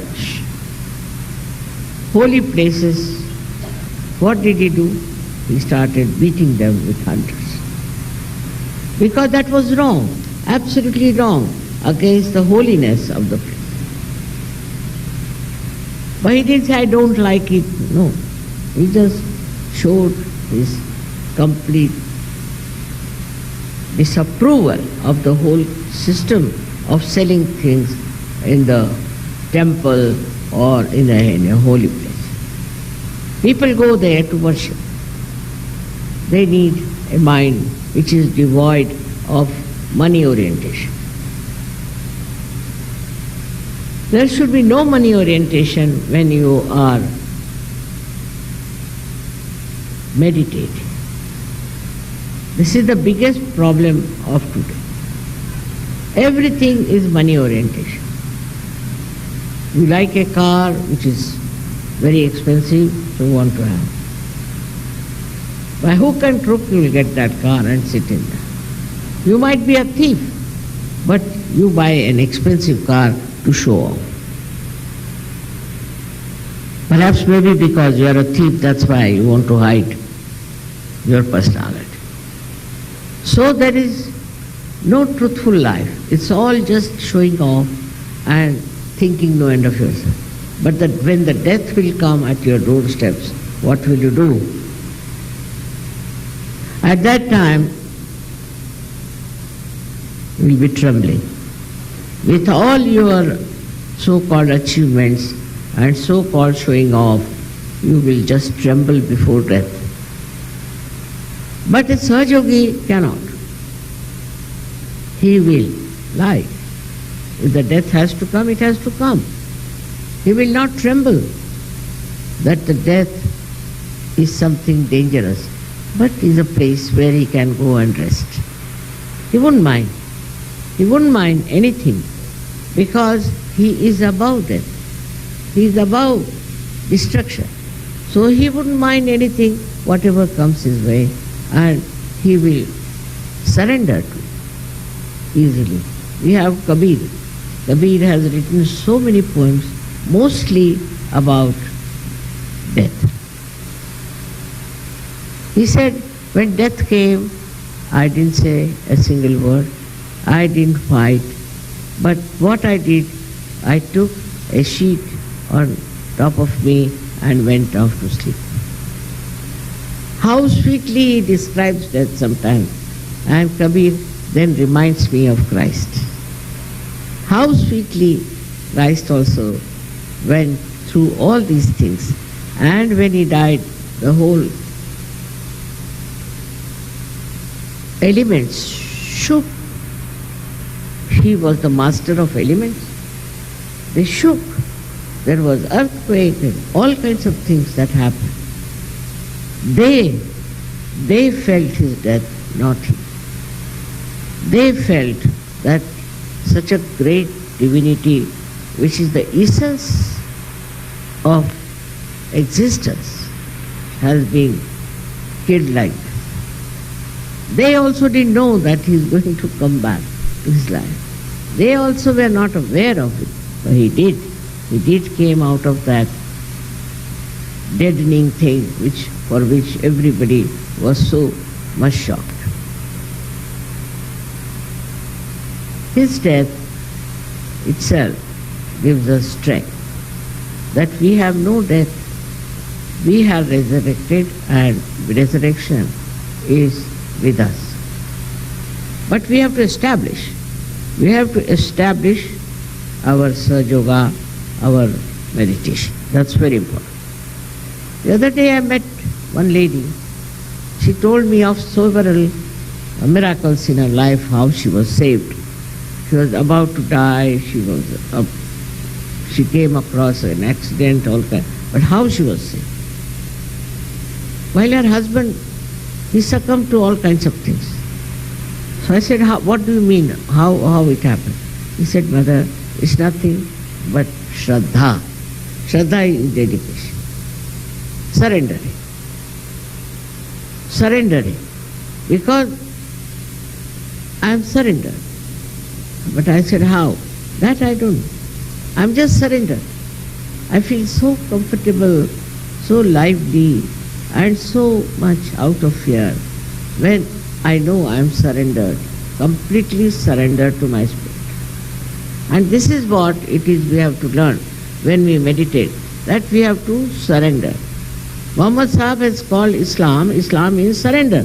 Speaker 2: holy places, what did he do? He started beating them with hunters. Because that was wrong, absolutely wrong, against the holiness of the place. But he didn't say, I don't like it. No. He just showed his complete disapproval of the whole system of selling things in the temple or in a holy place. People go there to worship. They need a mind which is devoid of money orientation. There should be no money orientation when you are meditating. This is the biggest problem of today. Everything is money orientation. You like a car which is very expensive, so you want to have. By hook and crook you will get that car and sit in there. You might be a thief, but you buy an expensive car to show off. Perhaps maybe because you are a thief, that's why you want to hide your personality. So there is no truthful life. It's all just showing off and thinking no end of yourself. But when the death will come at your doorsteps, what will you do? At that time, you will be trembling. With all your so-called achievements and so-called showing off, you will just tremble before death. But a Sahaja cannot. He will lie. If the death has to come, it has to come. He will not tremble that the death is something dangerous, but is a place where he can go and rest. He wouldn't mind. He wouldn't mind anything because he is above death. He is above destruction. So he wouldn't mind anything, whatever comes his way, and he will surrender to it easily. We have Kabir. Kabir has written so many poems, mostly about death. He said, when death came, I didn't say a single word. I didn't fight. But what I did, I took a sheet on top of me and went off to sleep. How sweetly he describes death sometimes. And Kabir then reminds me of Christ. How sweetly Christ also went through all these things. And when he died, the whole elements shook. He was the master of elements. They shook. There was earthquake and all kinds of things that happened. They felt his death, not he. They felt that such a great divinity, which is the essence of existence, has been killed like this. They also didn't know that he is going to come back to his life. They also were not aware of it, but he did. He did came out of that deadening thing for which everybody was so much shocked. His death itself gives us strength, that we have no death. We have resurrected and resurrection is with us. But we have to establish our Sahaja Yoga, our meditation. That's very important. The other day I met one lady. She told me of several miracles in her life, how she was saved. She was about to die, she came across an accident, all kind, but how she was saved. While her husband, he succumbed to all kinds of things. So I said, what do you mean, how it happened? He said, Mother, it's nothing but Shraddha. Shraddha is dedication. Surrendering. Because I am surrendered. But I said, how? That I don't know. I'm just surrendered. I feel so comfortable, so lively, and so much out of fear when I know I am surrendered, completely surrendered to my spirit. And this is what it is we have to learn when we meditate, that we have to surrender. Muhammad Sahib has called Islam means surrender.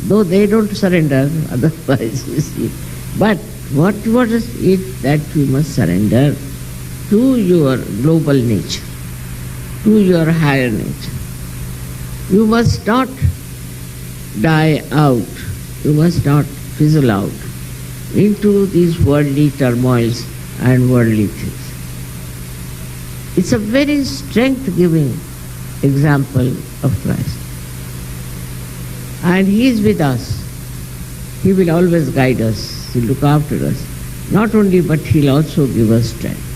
Speaker 2: Though they don't surrender, otherwise you see. But what is it that we must surrender to your global nature, to your higher nature. You must not die out, you must not fizzle out into these worldly turmoils and worldly things. It's a very strength-giving example of Christ. And He is with us. He will always guide us, He will look after us. Not only, but He will also give us strength.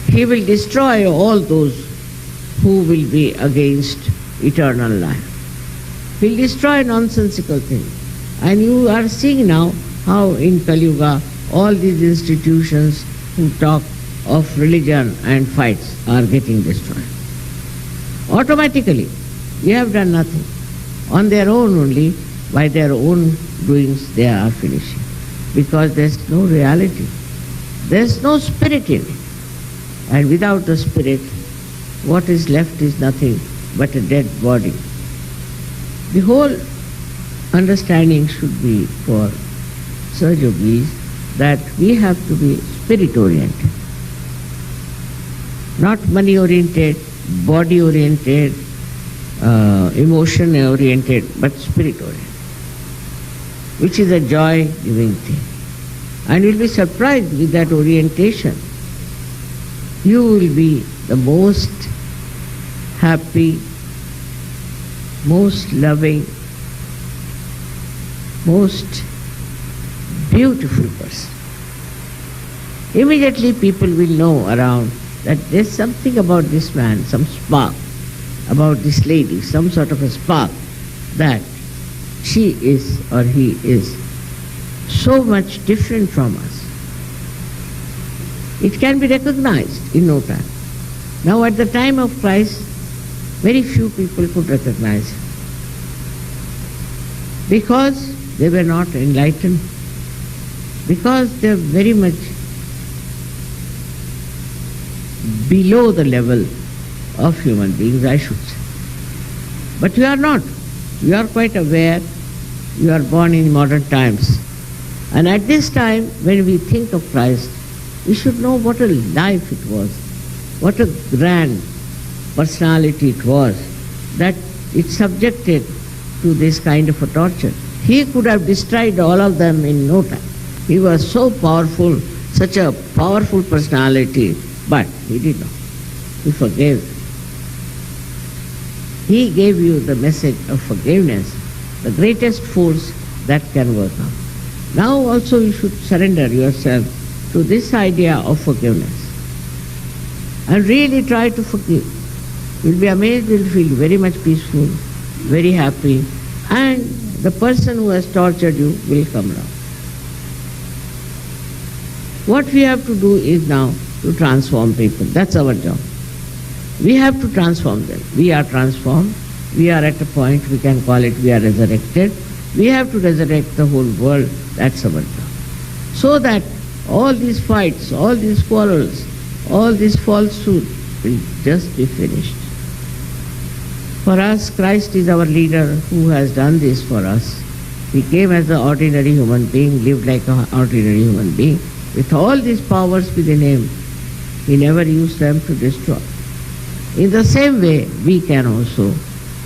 Speaker 2: He will destroy all those who will be against eternal life. He will destroy nonsensical things. And you are seeing now how in Kali Yuga all these institutions who talk of religion and fights are getting destroyed. Automatically, we have done nothing. On their own only, by their own doings, they are finishing. Because there is no reality. There is no spirit in it. And without the spirit, what is left is nothing but a dead body. The whole understanding should be for Sahaja Yogis that we have to be spirit-oriented. Not money-oriented, body-oriented, emotion-oriented, but spirit-oriented, which is a joy-giving thing. And you'll be surprised with that orientation. You will be the most happy, most loving, most beautiful person. Immediately people will know around that there's something about this man, some spark, about this lady, some sort of a spark, that she is or he is so much different from us. It can be recognized in no time. Now at the time of Christ, very few people could recognize him because they were not enlightened, because they are very much below the level of human beings, I should say. But you are not. You are quite aware. You are born in modern times. And at this time, when we think of Christ, we should know what a life it was, what a grand personality it was, that it subjected to this kind of a torture. He could have destroyed all of them in no time. He was so powerful, such a powerful personality, but he did not. He forgave. He gave you the message of forgiveness, the greatest force that can work out. Now also you should surrender yourself to this idea of forgiveness and really try to forgive. You'll be amazed, you'll feel very much peaceful, very happy, and the person who has tortured you will come around. What we have to do is now to transform people. That's our job. We have to transform them. We are transformed. We are at a point, we can call it, we are resurrected. We have to resurrect the whole world. That's our job. So that all these fights, all these quarrels, all this falsehood will just be finished. For us, Christ is our leader who has done this for us. He came as an ordinary human being, lived like an ordinary human being. With all these powers within him, he never used them to destroy. In the same way, we can also,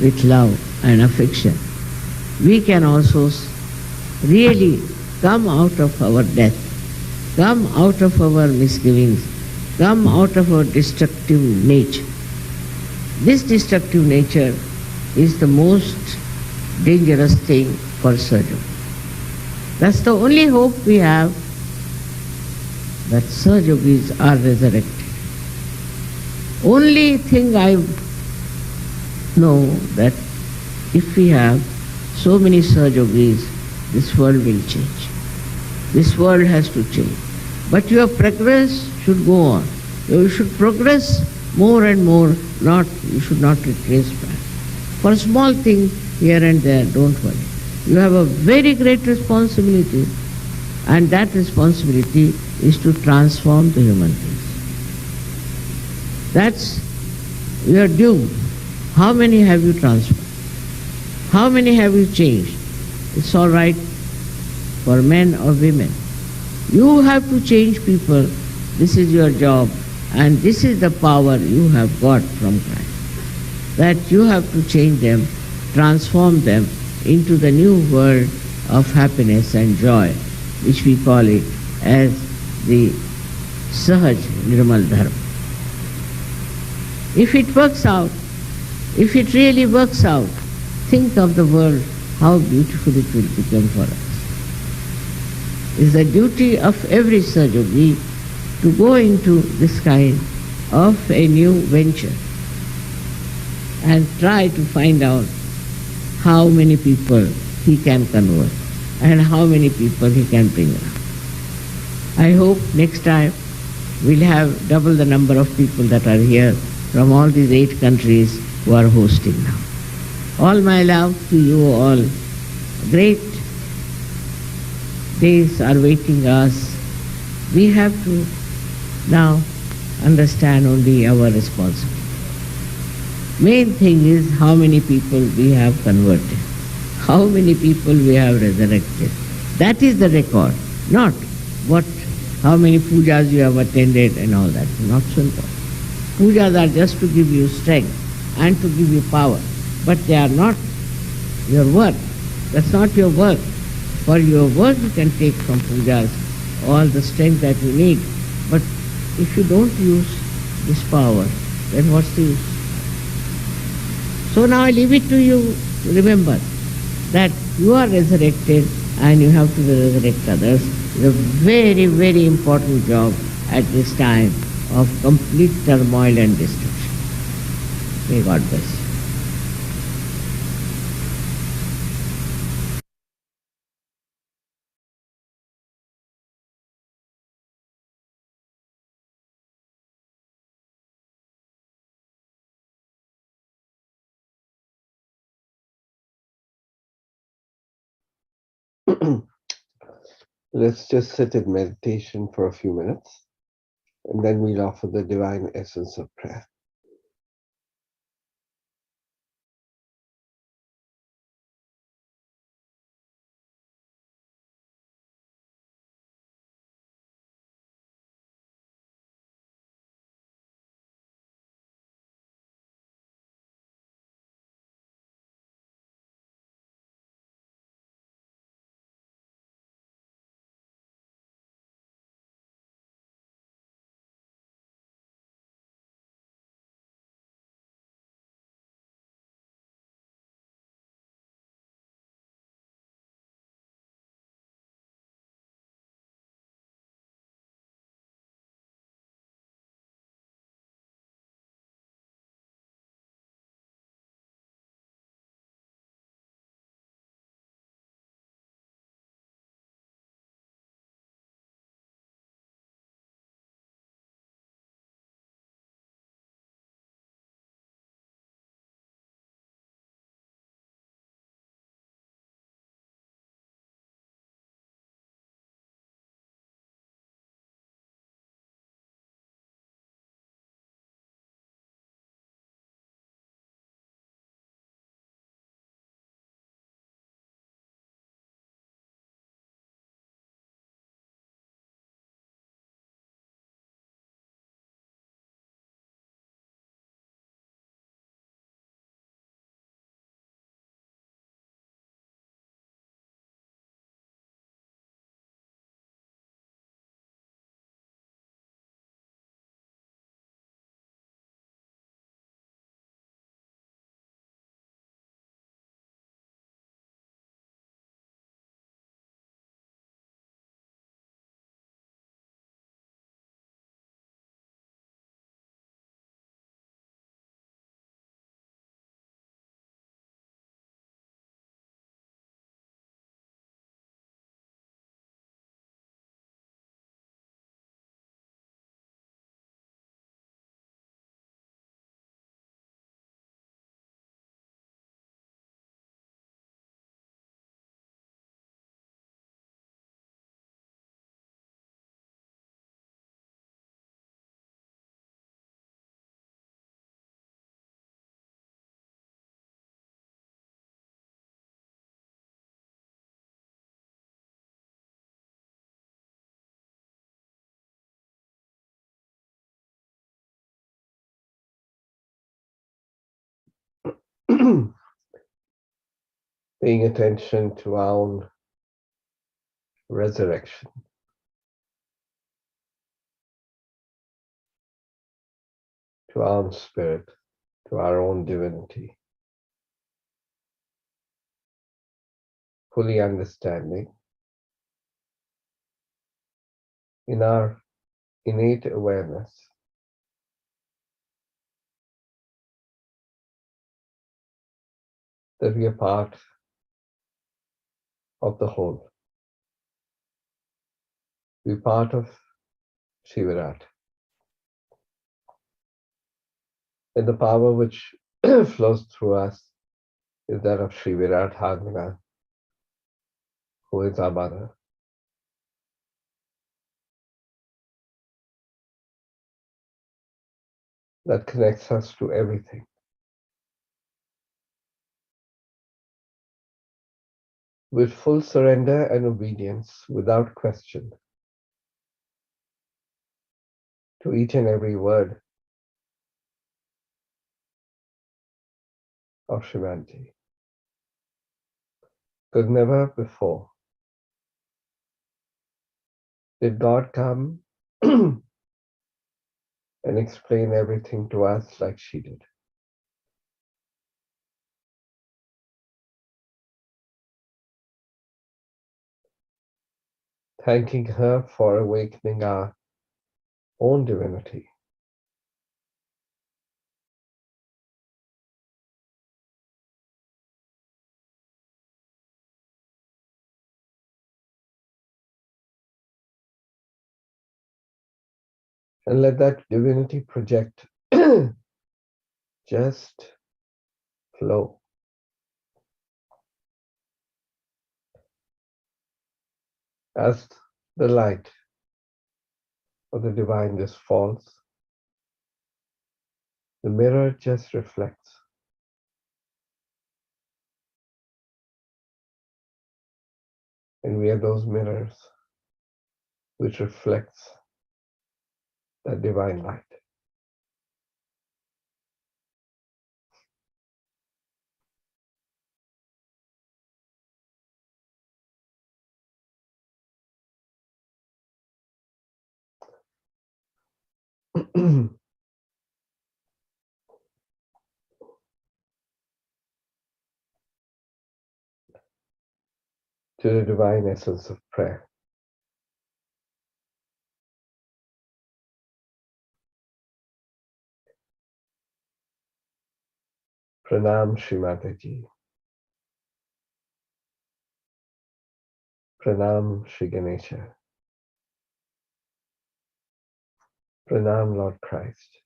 Speaker 2: with love and affection, we can also really come out of our death, come out of our misgivings, come out of our destructive nature. This destructive nature is the most dangerous thing for surgery. That's the only hope we have, that Sahaj Yogis are resurrected. Only thing I know that if we have so many Sahaj Yogis, this world will change. This world has to change. But your progress should go on. You should progress more and more, you should not retrace back. For small things here and there, don't worry. You have a very great responsibility, and that responsibility is to transform the human beings. That's your due. How many have you transformed? How many have you changed? It's all right for men or women. You have to change people. This is your job, and this is the power you have got from Christ. That you have to change them, transform them into the new world of happiness and joy, which we call it as the Sahaj Nirmal Dharma. If it works out, if it really works out, think of the world, how beautiful it will become for us. It's the duty of every Sahaj Yogi to go into this kind of a new venture and try to find out how many people he can convert and how many people he can bring around. I hope next time we'll have double the number of people that are here from all these 8 countries who are hosting now. All my love to you all. Great days are waiting us. We have to now understand only our responsibility. Main thing is how many people we have converted, how many people we have resurrected. That is the record, not how many pujas you have attended and all that. Not so important. Pujas are just to give you strength and to give you power, but they are not your work. That's not your work. For your work you can take from pujas all the strength that you need, but if you don't use this power, then what's the use? So now I leave it to you to remember that you are resurrected and you have to resurrect others. It's a very, very important job at this time of complete turmoil and destruction. May God bless you.
Speaker 1: Let's just sit in meditation for a few minutes, and then we'll offer the divine essence of prayer. Paying attention to our own resurrection, to our own spirit, to our own divinity, fully understanding in our innate awareness that we are part of the whole. We're part of Shivarat. And the power which flows through us is that of Sri Virathamana, who is our mother. That connects us to everything. With full surrender and obedience, without question, to each and every word of Shivanji. Because never before did God come and explain everything to us like she did. Thanking her for awakening our own divinity. And let that divinity project just flow. As the light of the divine just falls, the mirror just reflects. And we are those mirrors which reflects that divine light. To the divine essence of prayer. Pranam Shri Mataji. Pranam Shri Ganesha. Pranam Lord Christ.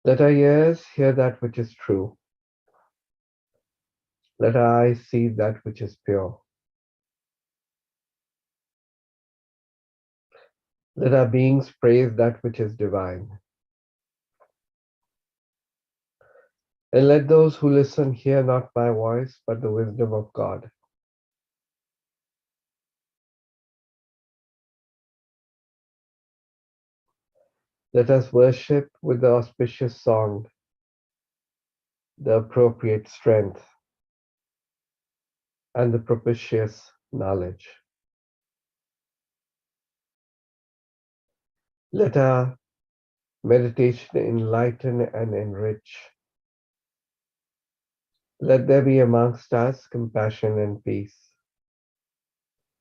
Speaker 1: Let our ears hear that which is true. Let our eyes see that which is pure. Let our beings praise that which is divine. And let those who listen hear not my voice, but the wisdom of God. Let us worship with the auspicious song, the appropriate strength, and the propitious knowledge. Let our meditation enlighten and enrich. Let there be amongst us compassion and peace.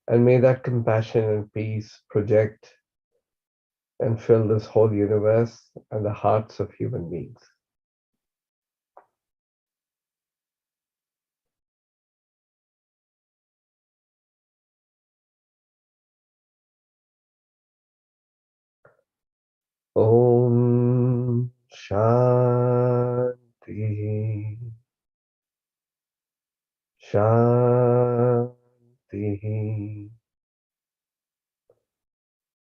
Speaker 1: And may that compassion and peace project and fill this whole universe and the hearts of human beings. Om Shanti Shanti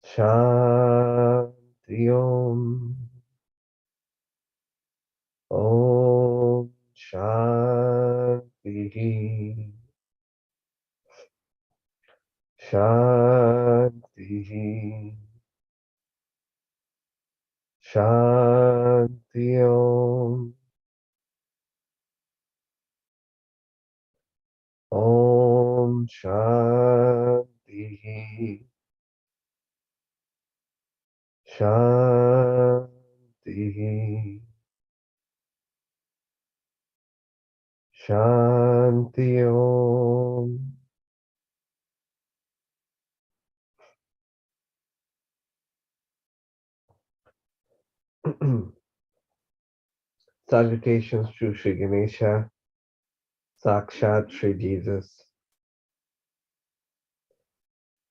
Speaker 1: Shanti Om Om Shanti Shanti Shanti Om Om Shanti Shanti Shanti Om. Salutations to Sri Ganesha, Sakshat Sri Jesus,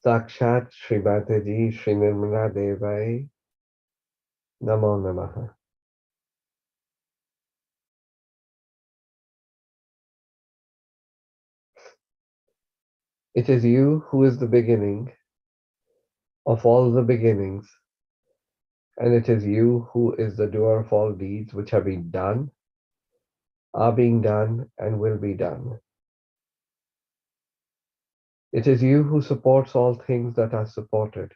Speaker 1: Sakshat Sri Mataji, Sri Nirmala Devai, Namo Namaha. It is you who is the beginning of all the beginnings, and it is you who is the doer of all deeds which have been done, are being done, and will be done. It is you who supports all things that are supported.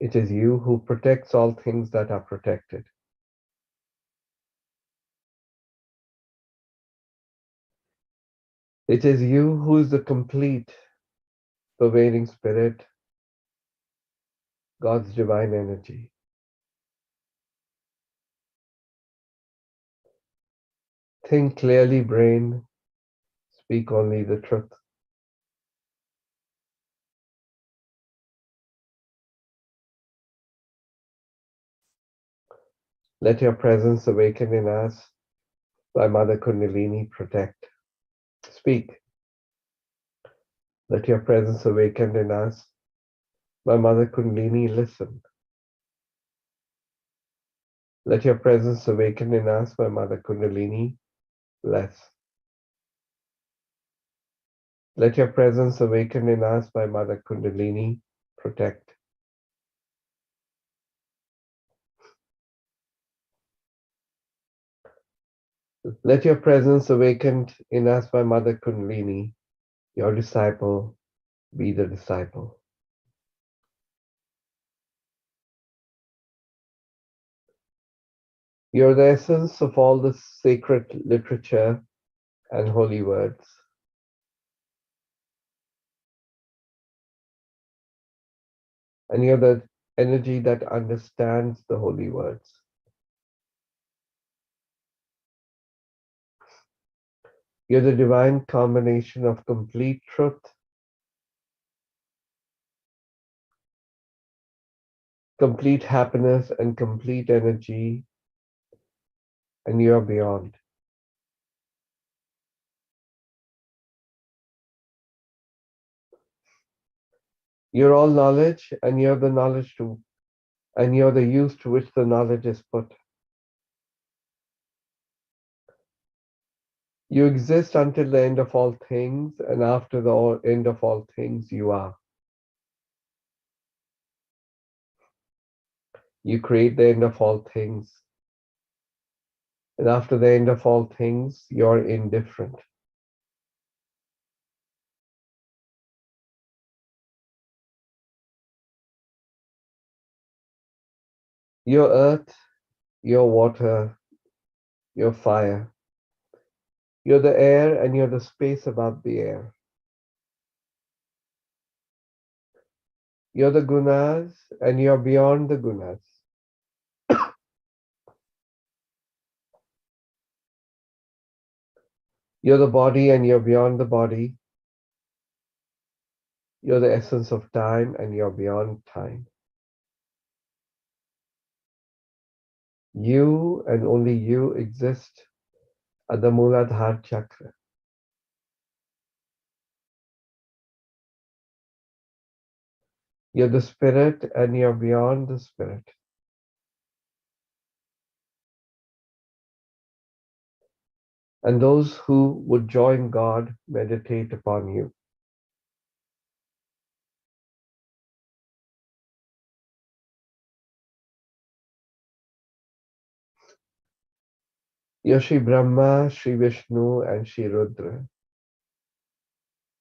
Speaker 1: It is you who protects all things that are protected. It is you who is the complete, pervading spirit, God's divine energy. Think clearly, brain. speak only the truth. Let your presence awaken in us, by Mother Kundalini protect. Speak. Let your presence awaken in us, by Mother Kundalini listen. Let your presence awaken in us, by Mother Kundalini bless. Let your presence awaken in us, by Mother Kundalini protect. Let your presence awakened in us by Mother Kundalini, your disciple, be the disciple. You're the essence of all the sacred literature and holy words. And you're the energy that understands the holy words. You're the divine combination of complete truth, complete happiness, and complete energy, and you're beyond. You're all knowledge, and you're the knowledge to, and you're the use to which the knowledge is put. You exist until the end of all things, and after the end of all things, you are. You create the end of all things, and after the end of all things, you're indifferent. You're earth, you're water, you're fire. You're the air, and you're the space above the air. You're the gunas, and you're beyond the gunas. You're the body, and you're beyond the body. You're the essence of time, and you're beyond time. You and only you exist at the Muladhara chakra. You're the spirit, and you're beyond the spirit. And those who would join God meditate upon you. You're Shri Brahma, Shri Vishnu, and Shri Rudra.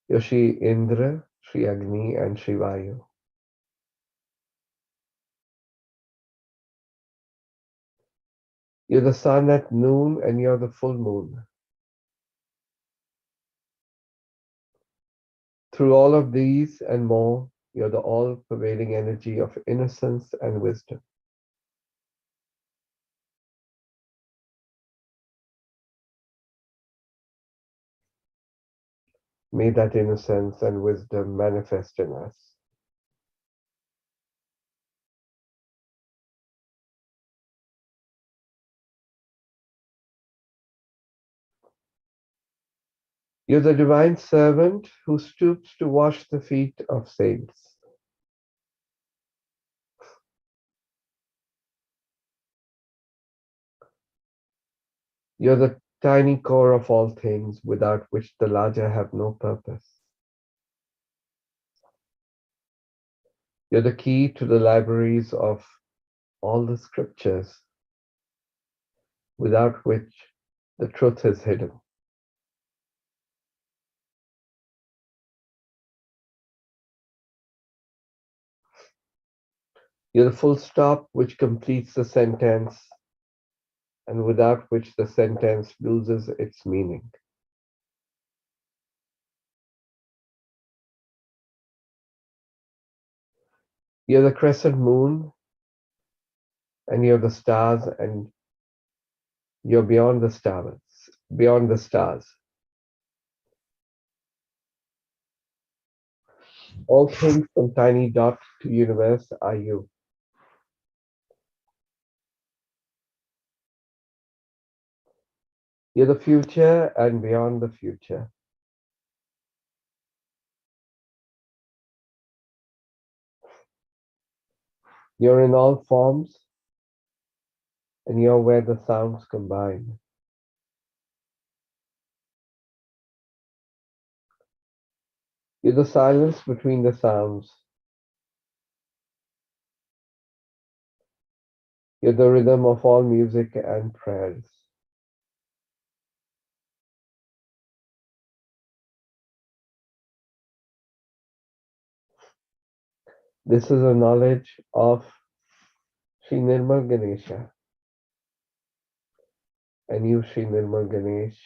Speaker 1: You're Shri Indra, Shri Agni, and Shri Vayu. You're the sun at noon, and you're the full moon. Through all of these and more, you're the all-pervading energy of innocence and wisdom. May that innocence and wisdom manifest in us. You're the divine servant who stoops to wash the feet of saints. You're the tiny core of all things, without which the larger have no purpose. You're the key to the libraries of all the scriptures, without which the truth is hidden. You're the full stop which completes the sentence, and without which the sentence loses its meaning. You're the crescent moon, and you're the stars, and you're beyond the stars. All things from tiny dot to universe are you. You're the future and beyond the future. You're in all forms and you're where the sounds combine. You're the silence between the sounds. You're the rhythm of all music and prayers. This is a knowledge of Sri Nirmal Ganesha, and you, Sri Nirmal Ganesh,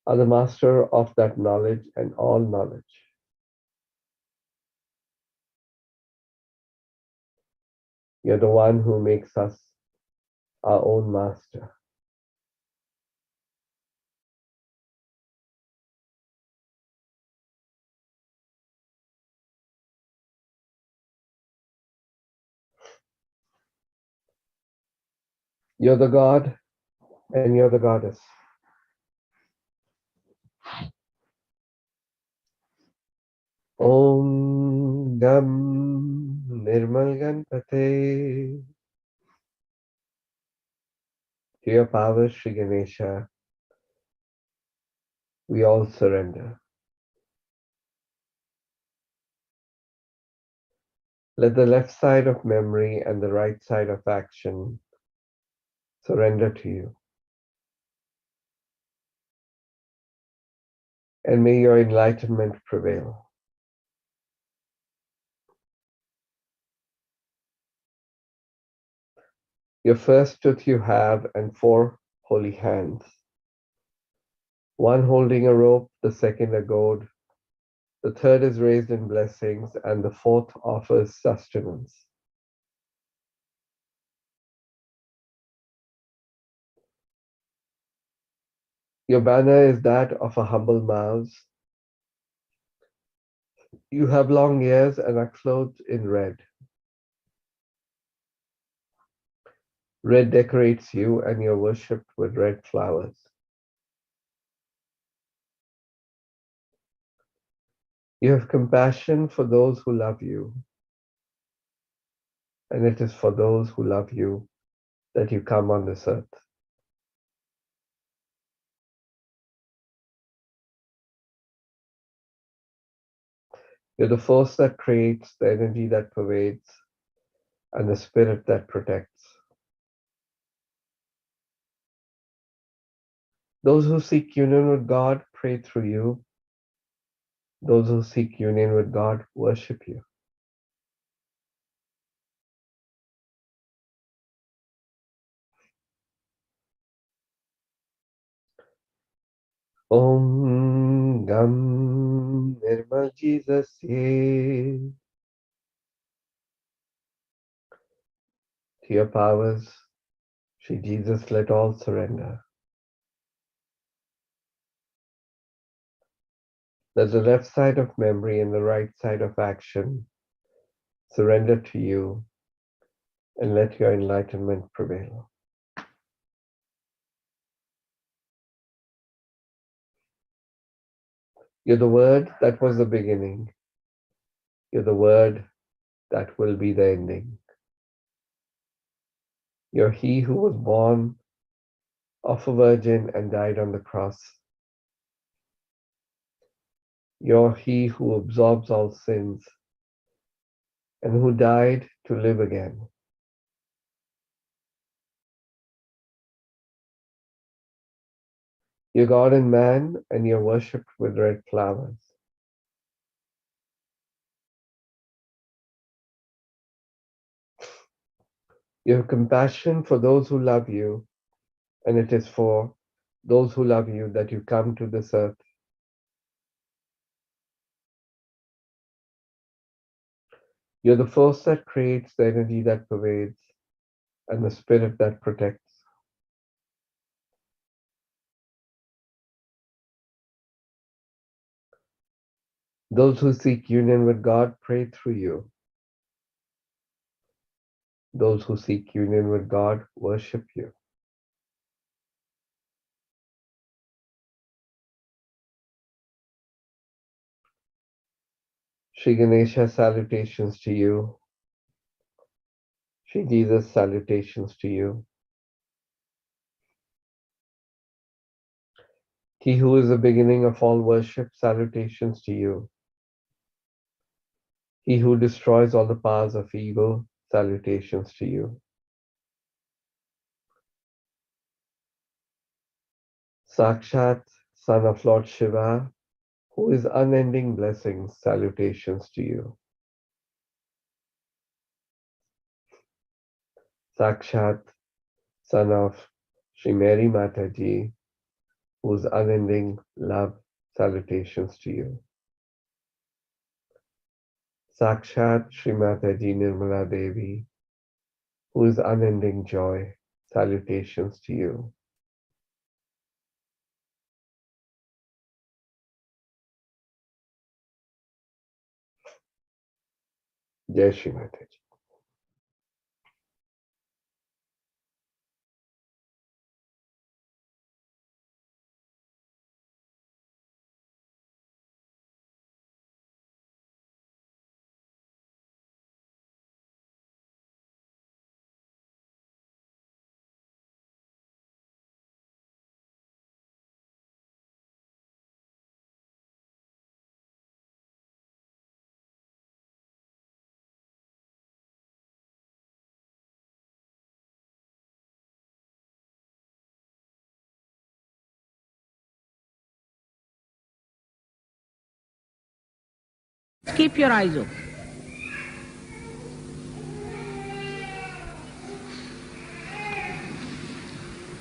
Speaker 1: are the master of that knowledge and all knowledge. You're the one who makes us our own master. You're the God and you're the goddess. Om Gam Nirmal Ganpate. To your power, Sri Ganesha, we all surrender. Let the left side of memory and the right side of action surrender to you. And may your enlightenment prevail. Your first tooth you have and four holy hands. One holding a rope, the second a goad, the third is raised in blessings, and the fourth offers sustenance. Your banner is that of a humble mouse. You have long ears and are clothed in red. Red decorates you, and you're worshipped with red flowers. You have compassion for those who love you, and it is for those who love you that you come on this earth. You're the force that creates, the energy that pervades, and the spirit that protects. Those who seek union with God pray through you. Those who seek union with God worship you. Om Gam Nirmal Jesus Ye. To your powers, Sri Jesus, let all surrender. Let the left side of memory and the right side of action surrender to you, and let your enlightenment prevail. You're the word that was the beginning. You're the word that will be the ending. You're he who was born of a virgin and died on the cross. You're he who absorbs all sins and who died to live again. You're God and man, and you're worshipped with red flowers. You have compassion for those who love you, and it is for those who love you that you come to this earth. You're the force that creates, the energy that pervades, and the spirit that protects. Those who seek union with God pray through you. Those who seek union with God worship you. Shri Ganesha, salutations to you. Shri Jesus, salutations to you. He who is the beginning of all worship, salutations to you. He who destroys all the powers of evil, salutations to you. Sakshat, son of Lord Shiva, who is unending blessings, salutations to you. Sakshat, son of Shri Mary Mataji, who is unending love, salutations to you. Sakshat Shri Mataji Nirmala Devi, who is unending joy, salutations to you. Jai Shri Mataji.
Speaker 2: Keep your eyes open.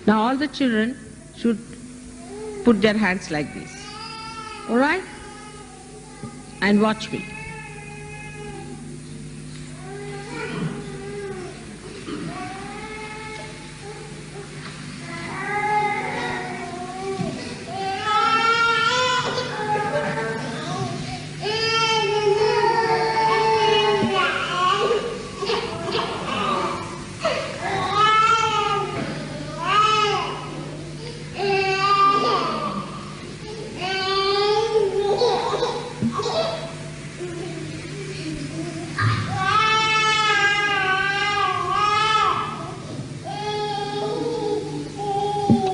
Speaker 2: Now all the children should put their hands like this. All right? And watch me.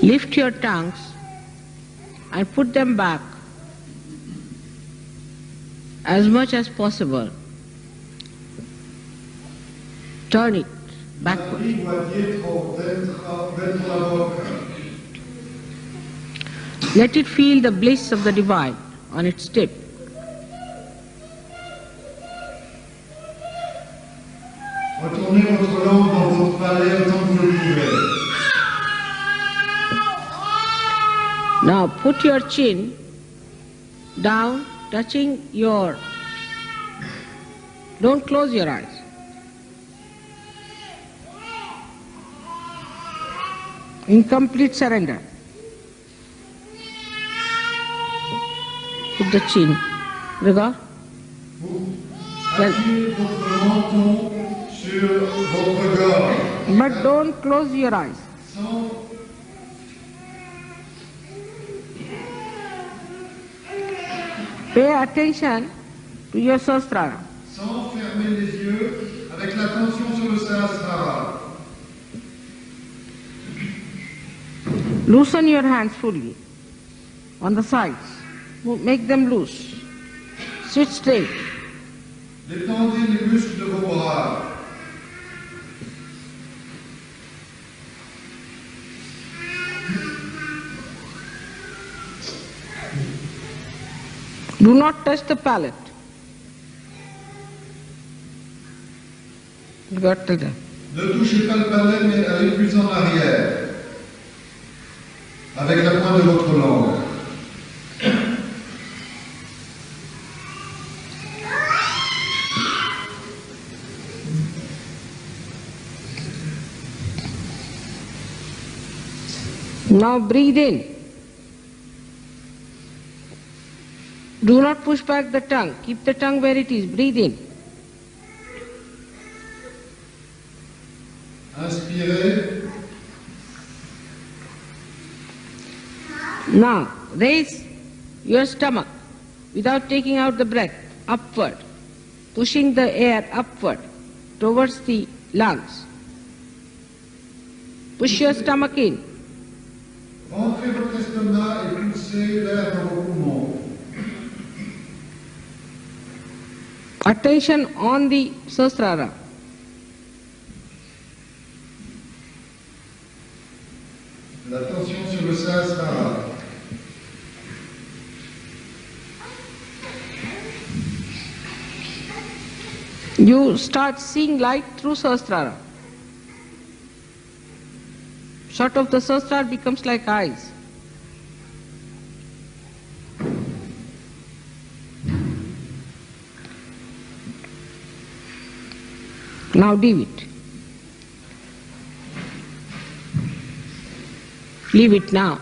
Speaker 2: Lift your tongues and put them back as much as possible. Turn it backward. Let it feel the bliss of the divine on its tip.
Speaker 3: Retournez votre langue dans votre palais autant que vous le pouvez.
Speaker 2: Now put your chin down, touching your... Don't close your eyes. In complete surrender. Put the chin. Regarde.
Speaker 3: Appuyez votre menton sur votre gorge.
Speaker 2: But don't close your eyes.
Speaker 3: Sans
Speaker 2: Pay attention to your Sahasrara.
Speaker 3: sans fermer les yeux, avec l'attention sur le Sahasrara.
Speaker 2: Loosen your hands fully on the sides. Make them loose. Sit straight.
Speaker 3: Détendez les muscles de vos bras.
Speaker 2: Do not touch the palate. Got to that.
Speaker 3: Ne touchez pas le palais, mais allez plus en arrière, avec la pointe de votre langue.
Speaker 2: Now breathe in. Do not push back the tongue. Keep the tongue where it is. Breathe in.
Speaker 3: Inspirez.
Speaker 2: Now, raise your stomach without taking out the breath, upward, pushing the air upward towards the lungs. Push your stomach in.
Speaker 3: Rentrez votre estomac et poussez l'air dans vos poumons.
Speaker 2: Attention on the Sahasrara.
Speaker 3: L'attention sur le Sahasrara.
Speaker 2: You start seeing light through Sahasrara. Short of the Sahasrara becomes like eyes. Now leave it. Leave it now.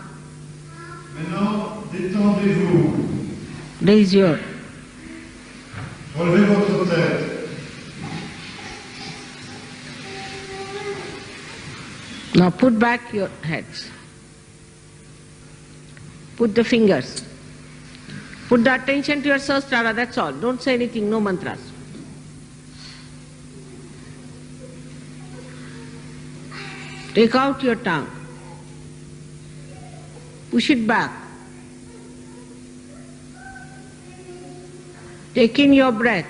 Speaker 3: Maintenant, détendez-vous.
Speaker 2: Raise your.
Speaker 3: Relevez votre tête.
Speaker 2: Now put back your heads. Put the fingers. Put the attention to your Sahasrara, that's all. Don't say anything, no mantras. Take out your tongue. Push it back. Take in your breath.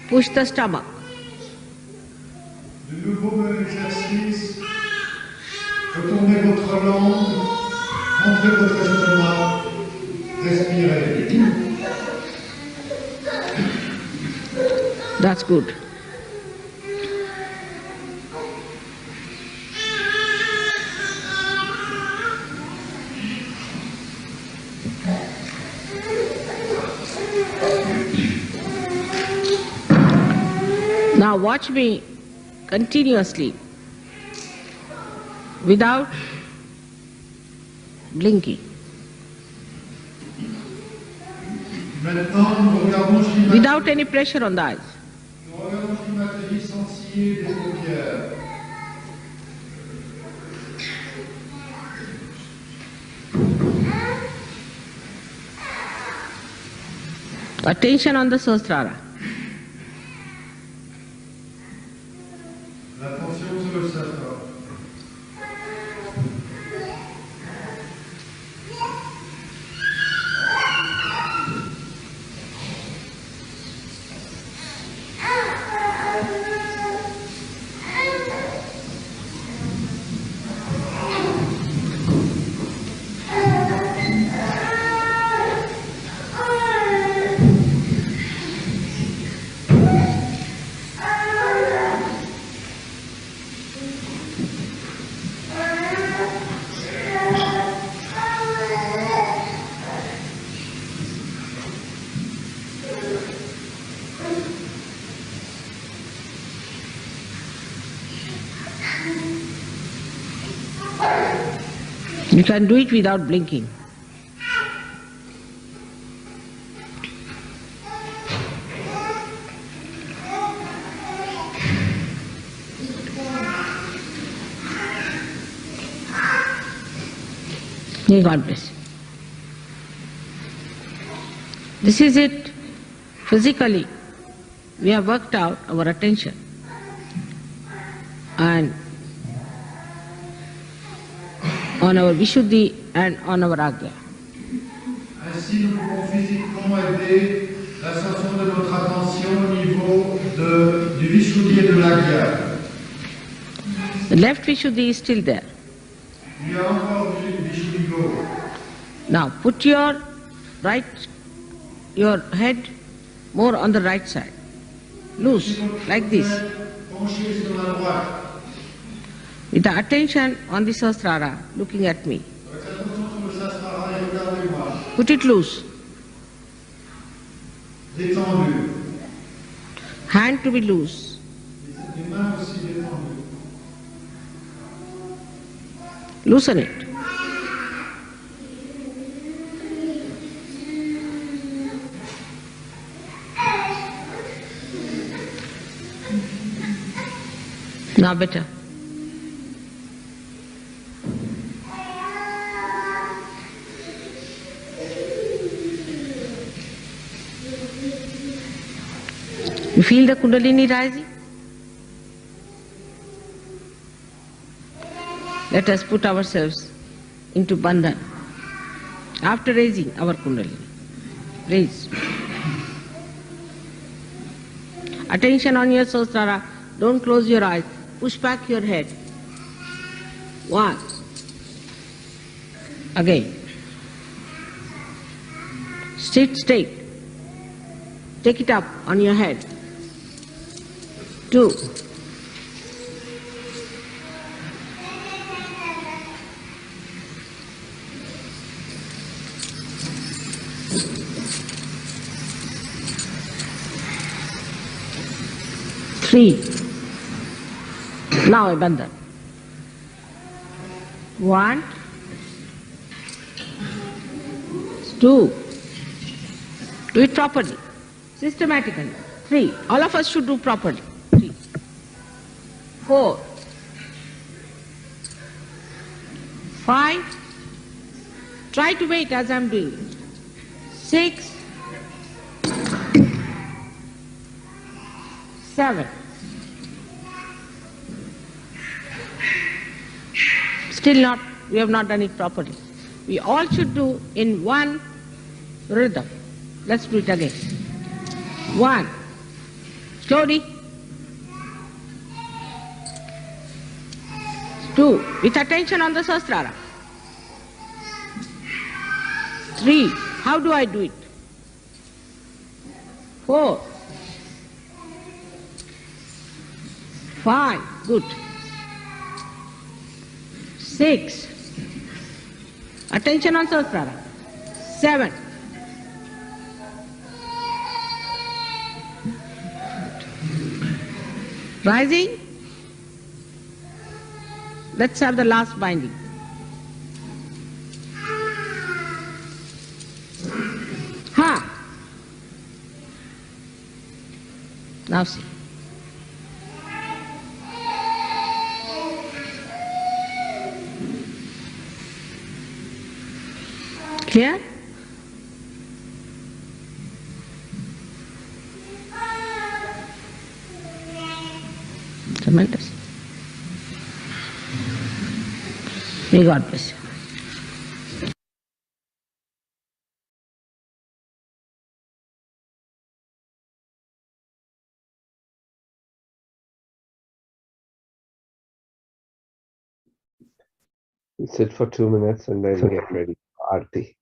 Speaker 2: Push the stomach.
Speaker 3: De nouveau, même exercice. Retournez votre langue. Rentrez votre estomac. Respirez.
Speaker 2: That's good. Now watch me continuously without blinking.
Speaker 3: Maintenant, nous regardons Srimati.
Speaker 2: Without any pressure on the eyes.
Speaker 3: Nous regardons Srimati sans scier des paupières.
Speaker 2: Attention on the Sahasrara.
Speaker 3: L'attention sur le Sahasrara.
Speaker 2: You can do it without blinking. May God bless you. This is it. Physically, we have worked out our attention. And on our Vishuddhi and on our Agya.
Speaker 3: Ainsi, nous pouvons physiquement aider l'ascension de notre attention au niveau du Vishuddhi et de l'Agya.
Speaker 2: The left Vishuddhi is still there.
Speaker 3: Il y a encore du Vishuddhi gauche.
Speaker 2: Now put your head more on the right side. Loose, like this.
Speaker 3: Penchez sur la droite.
Speaker 2: With the attention on the Sahasrara, looking at me.
Speaker 3: Avec l'attention sur le Sahasrara et regardez-moi.
Speaker 2: Put it loose.
Speaker 3: Détendu.
Speaker 2: Hand to be loose.
Speaker 3: Les mains aussi détendues.
Speaker 2: Loosen it. Now better. You feel the Kundalini rising? Let us put ourselves into bandhan. After raising our Kundalini, raise. Attention on your Sahasrara. Don't close your eyes. Push back your head. 1. Again. Sit straight. Take it up on your head. 2. 3. Now a bandhan. 1, 2. Do it properly, systematically. 3. All of us should do properly. 3. 4. 5. Try to wait as I am doing it. 6. 7. Still not, we have not done it properly. We all should do in one rhythm. Let's do it again. 1. Slowly. 2. With attention on the Sahasrara. 3. How do I do it? 4. 5. Good. 6. Attention on Sahasrara. 7. 8. Rising. Let's have the last binding. Ha! Now see. Clear? Tremendous. May God bless you.
Speaker 1: We sit for 2 minutes and then get ready for Aarti.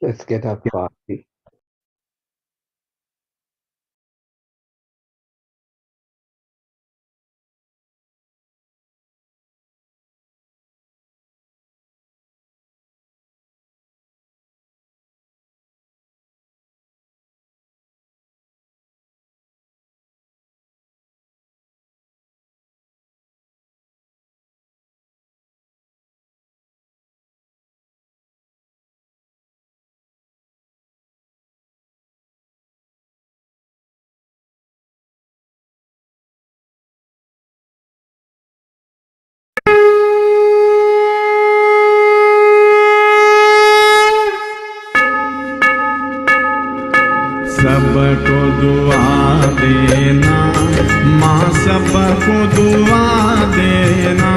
Speaker 1: Let's get up party.
Speaker 4: सबको दुआ देना माँ, सबको दुआ देना।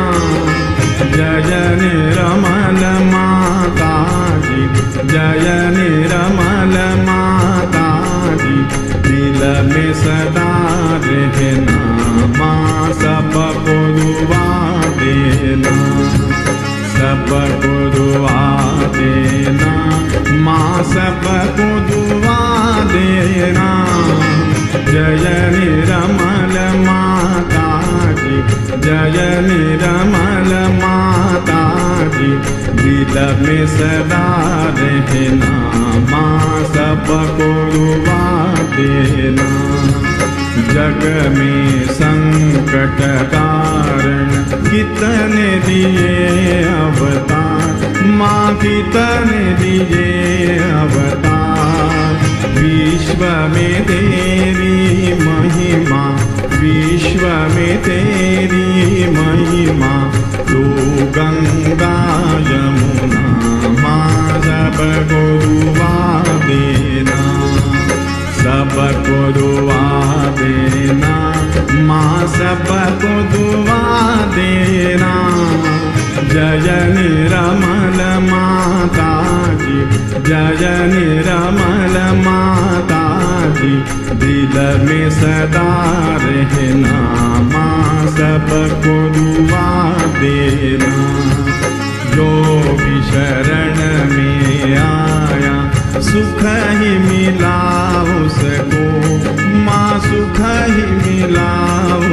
Speaker 4: जय निरमल माता जी, जय निरमल माता जी, दिल में सदा रहना माँ, सबको दुआ देना। सबको दुआ देना माँ, सबको दुआ देना। जय निरमल माता जी, जय निरमल माता जी, दिल में सदा रहना माँ, सबको दुआ देना। जग में संकट कारण कितने दिए अवतार माँ, कितने दिए अवतार। विश्व में तेरी महिमा, विश्व में तेरी महिमा। तू गंगा यमुना माँ, सबको दुआ देना। सबको दुआ देना माँ, सबको दुआ देना। जय निरमल माता जी, जय निरमल माता जी, दिल में सदा रहना माँ, सबको दुआ देना। जो भी शरण में आया सुख ही मिला उसको माँ, सुख ही मिला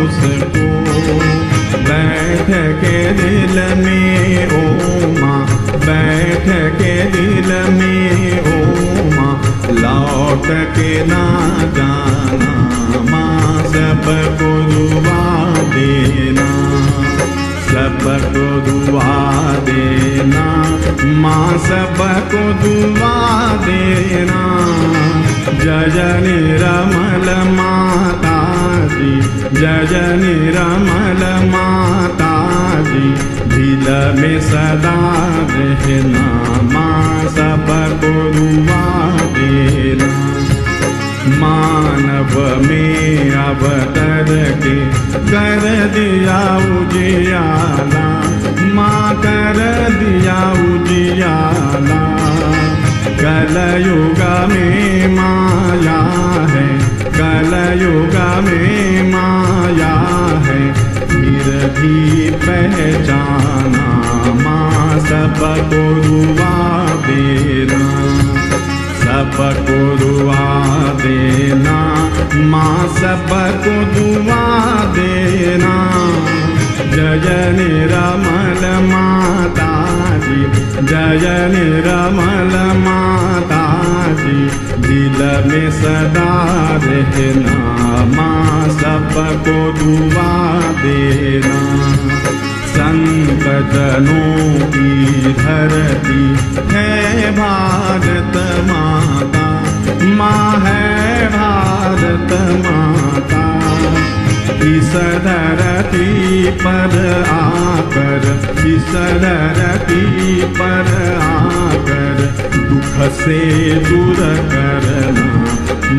Speaker 4: उसको। बैठ के दिल में ओ माँ, बैठ के दिल में ओ माँ, लौट के ना जाना माँ, सबको दुआ देना। सबको दुआ देना माँ, सबको दुआ देना। जय निरमल माता जी, जय निरमल माता जी, दिल में सदा रहना माँ, सबको दुआ देना। मानव में अवतर के कर दिया उजियाला माँ, कर दिया उजियाला। कलयुग में माया है, कलयुग में माया है, फिर भी पहचाना माँ, सबको दुआ देना। सबको दुआ देना माँ, सबको दुआ देना। जय निरमल माता जी, जय निरमल माता जी, दिल में सदा रहना माँ, सबको दुआ देना। संत जनों की धरती है भारत माता, माँ है भारत माता। इस धरती पर आकर, इस धरती पर आकर, दुख से दूर करना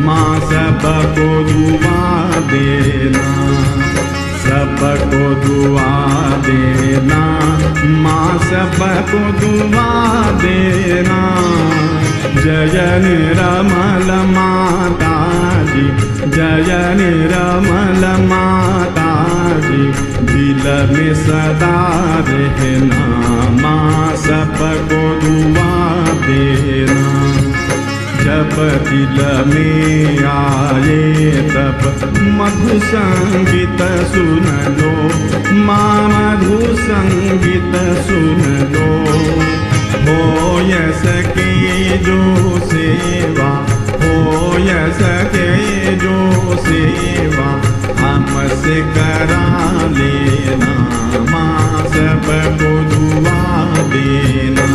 Speaker 4: माँ, सबको दुआ देना। सबको दुआ देना माँ, सबको दुआ देना। जय निरमल माता जी, जय निरमल माता जी, दिल में सदा रहना माँ, सबको दुआ देना। जब दिल में आए तब मधु संगीत सुन लो, माँ मधु संगीत सुन लो। हो सके जो सेवा, हो सके जो सेवा हमसे करा लेना, माँ सबको दुआ देना,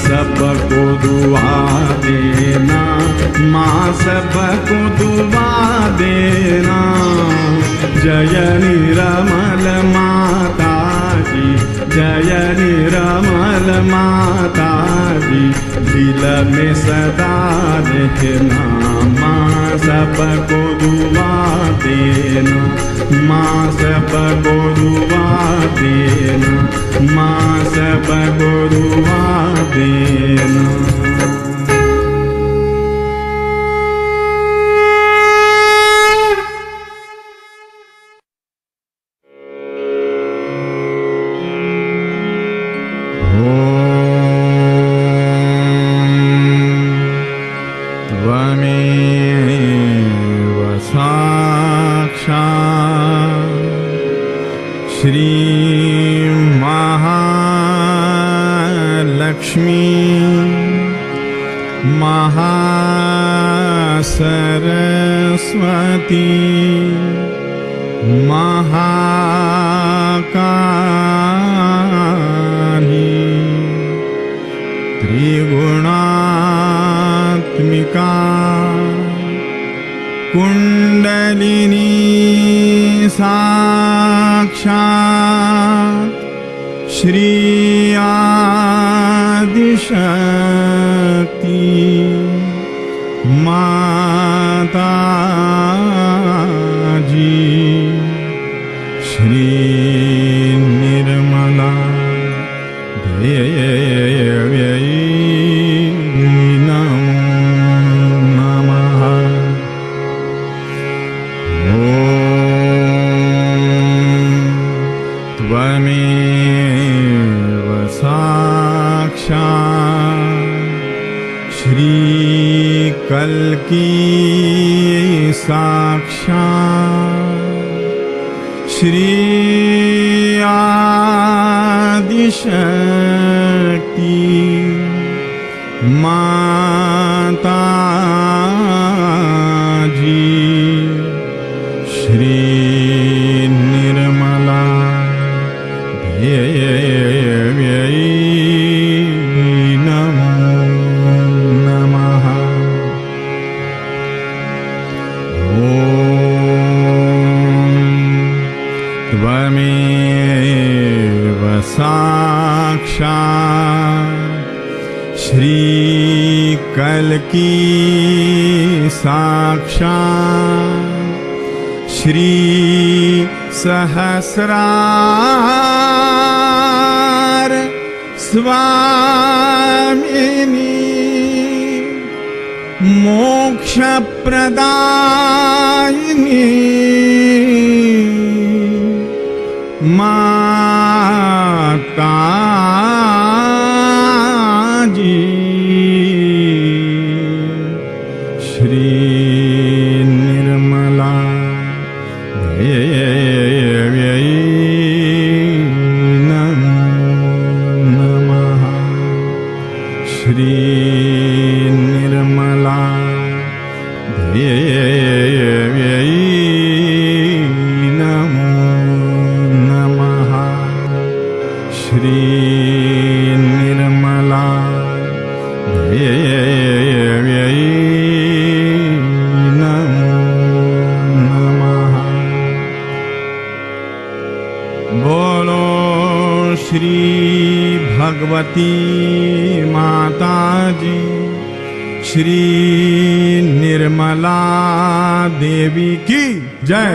Speaker 4: सबको दुआ देना, माँ सबको दुआ देना। जय निरमल माता जी, जय निरमल माता जी, दिल में सदा रहना, माँ सबको दुआ देना, माँ सबको दुआ देना, माँ सबको दुआ देना। सहस्रार स्वामिनी मोक्ष प्रदायिनी माता जी श्री निर्मला श्री निर्मला देव्यै नमो नमः। श्री निर्मला देव्यै नमो नमः। बोलो श्री भगवती माता जी श्री निर्मला देवी की जय।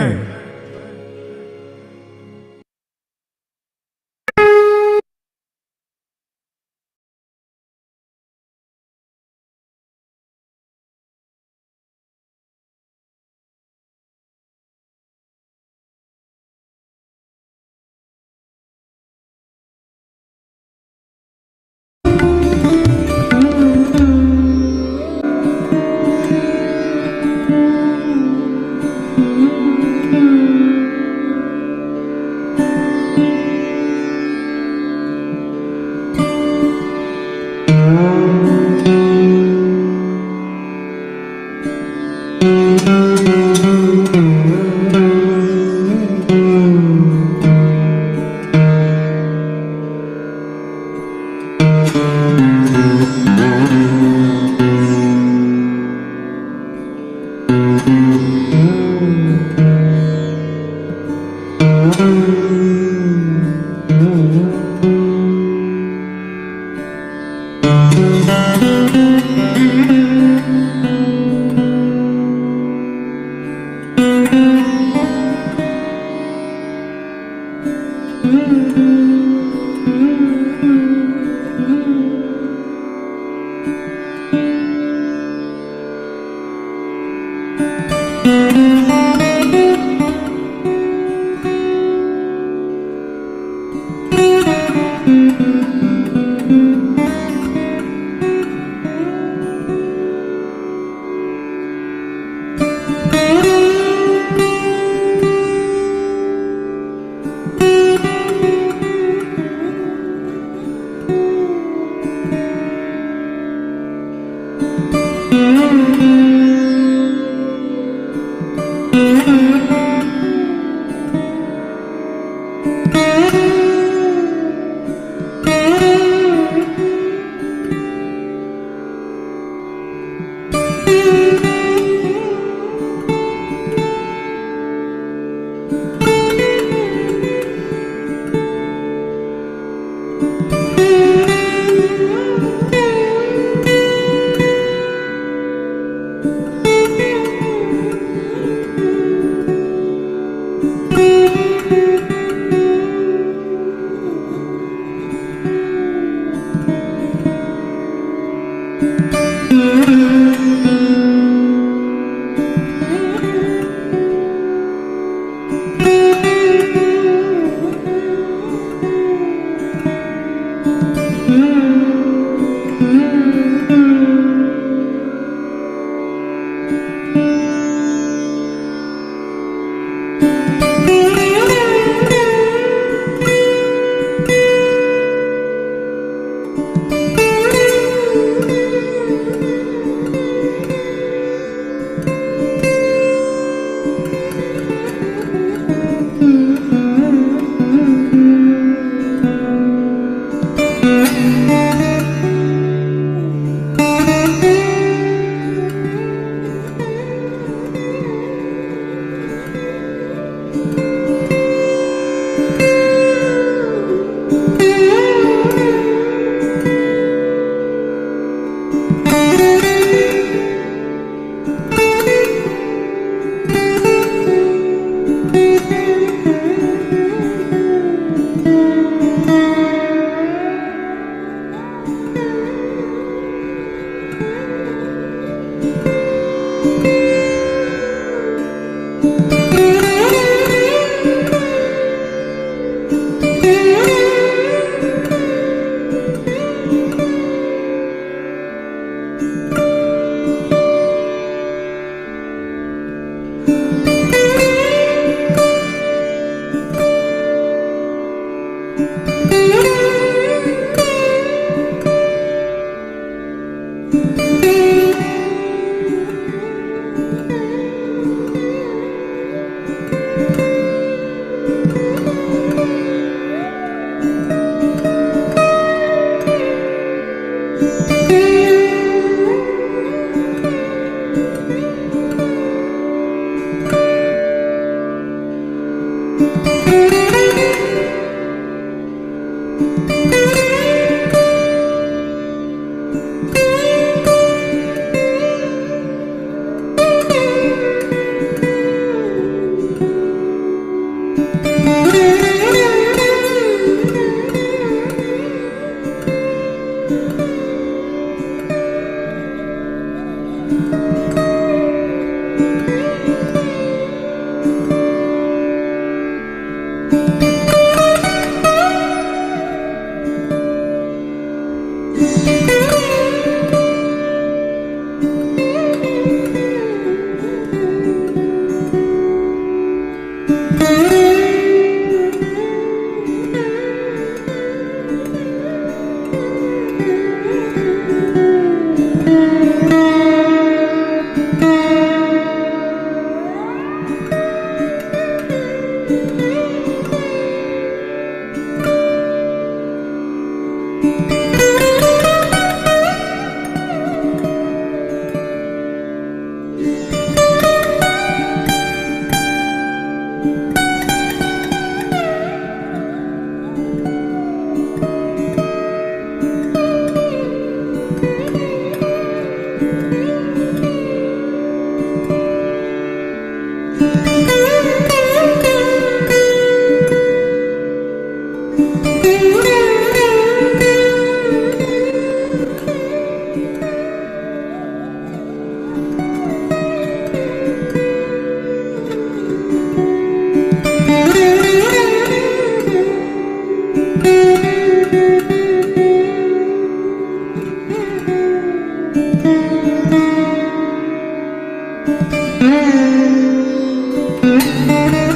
Speaker 5: Thank you.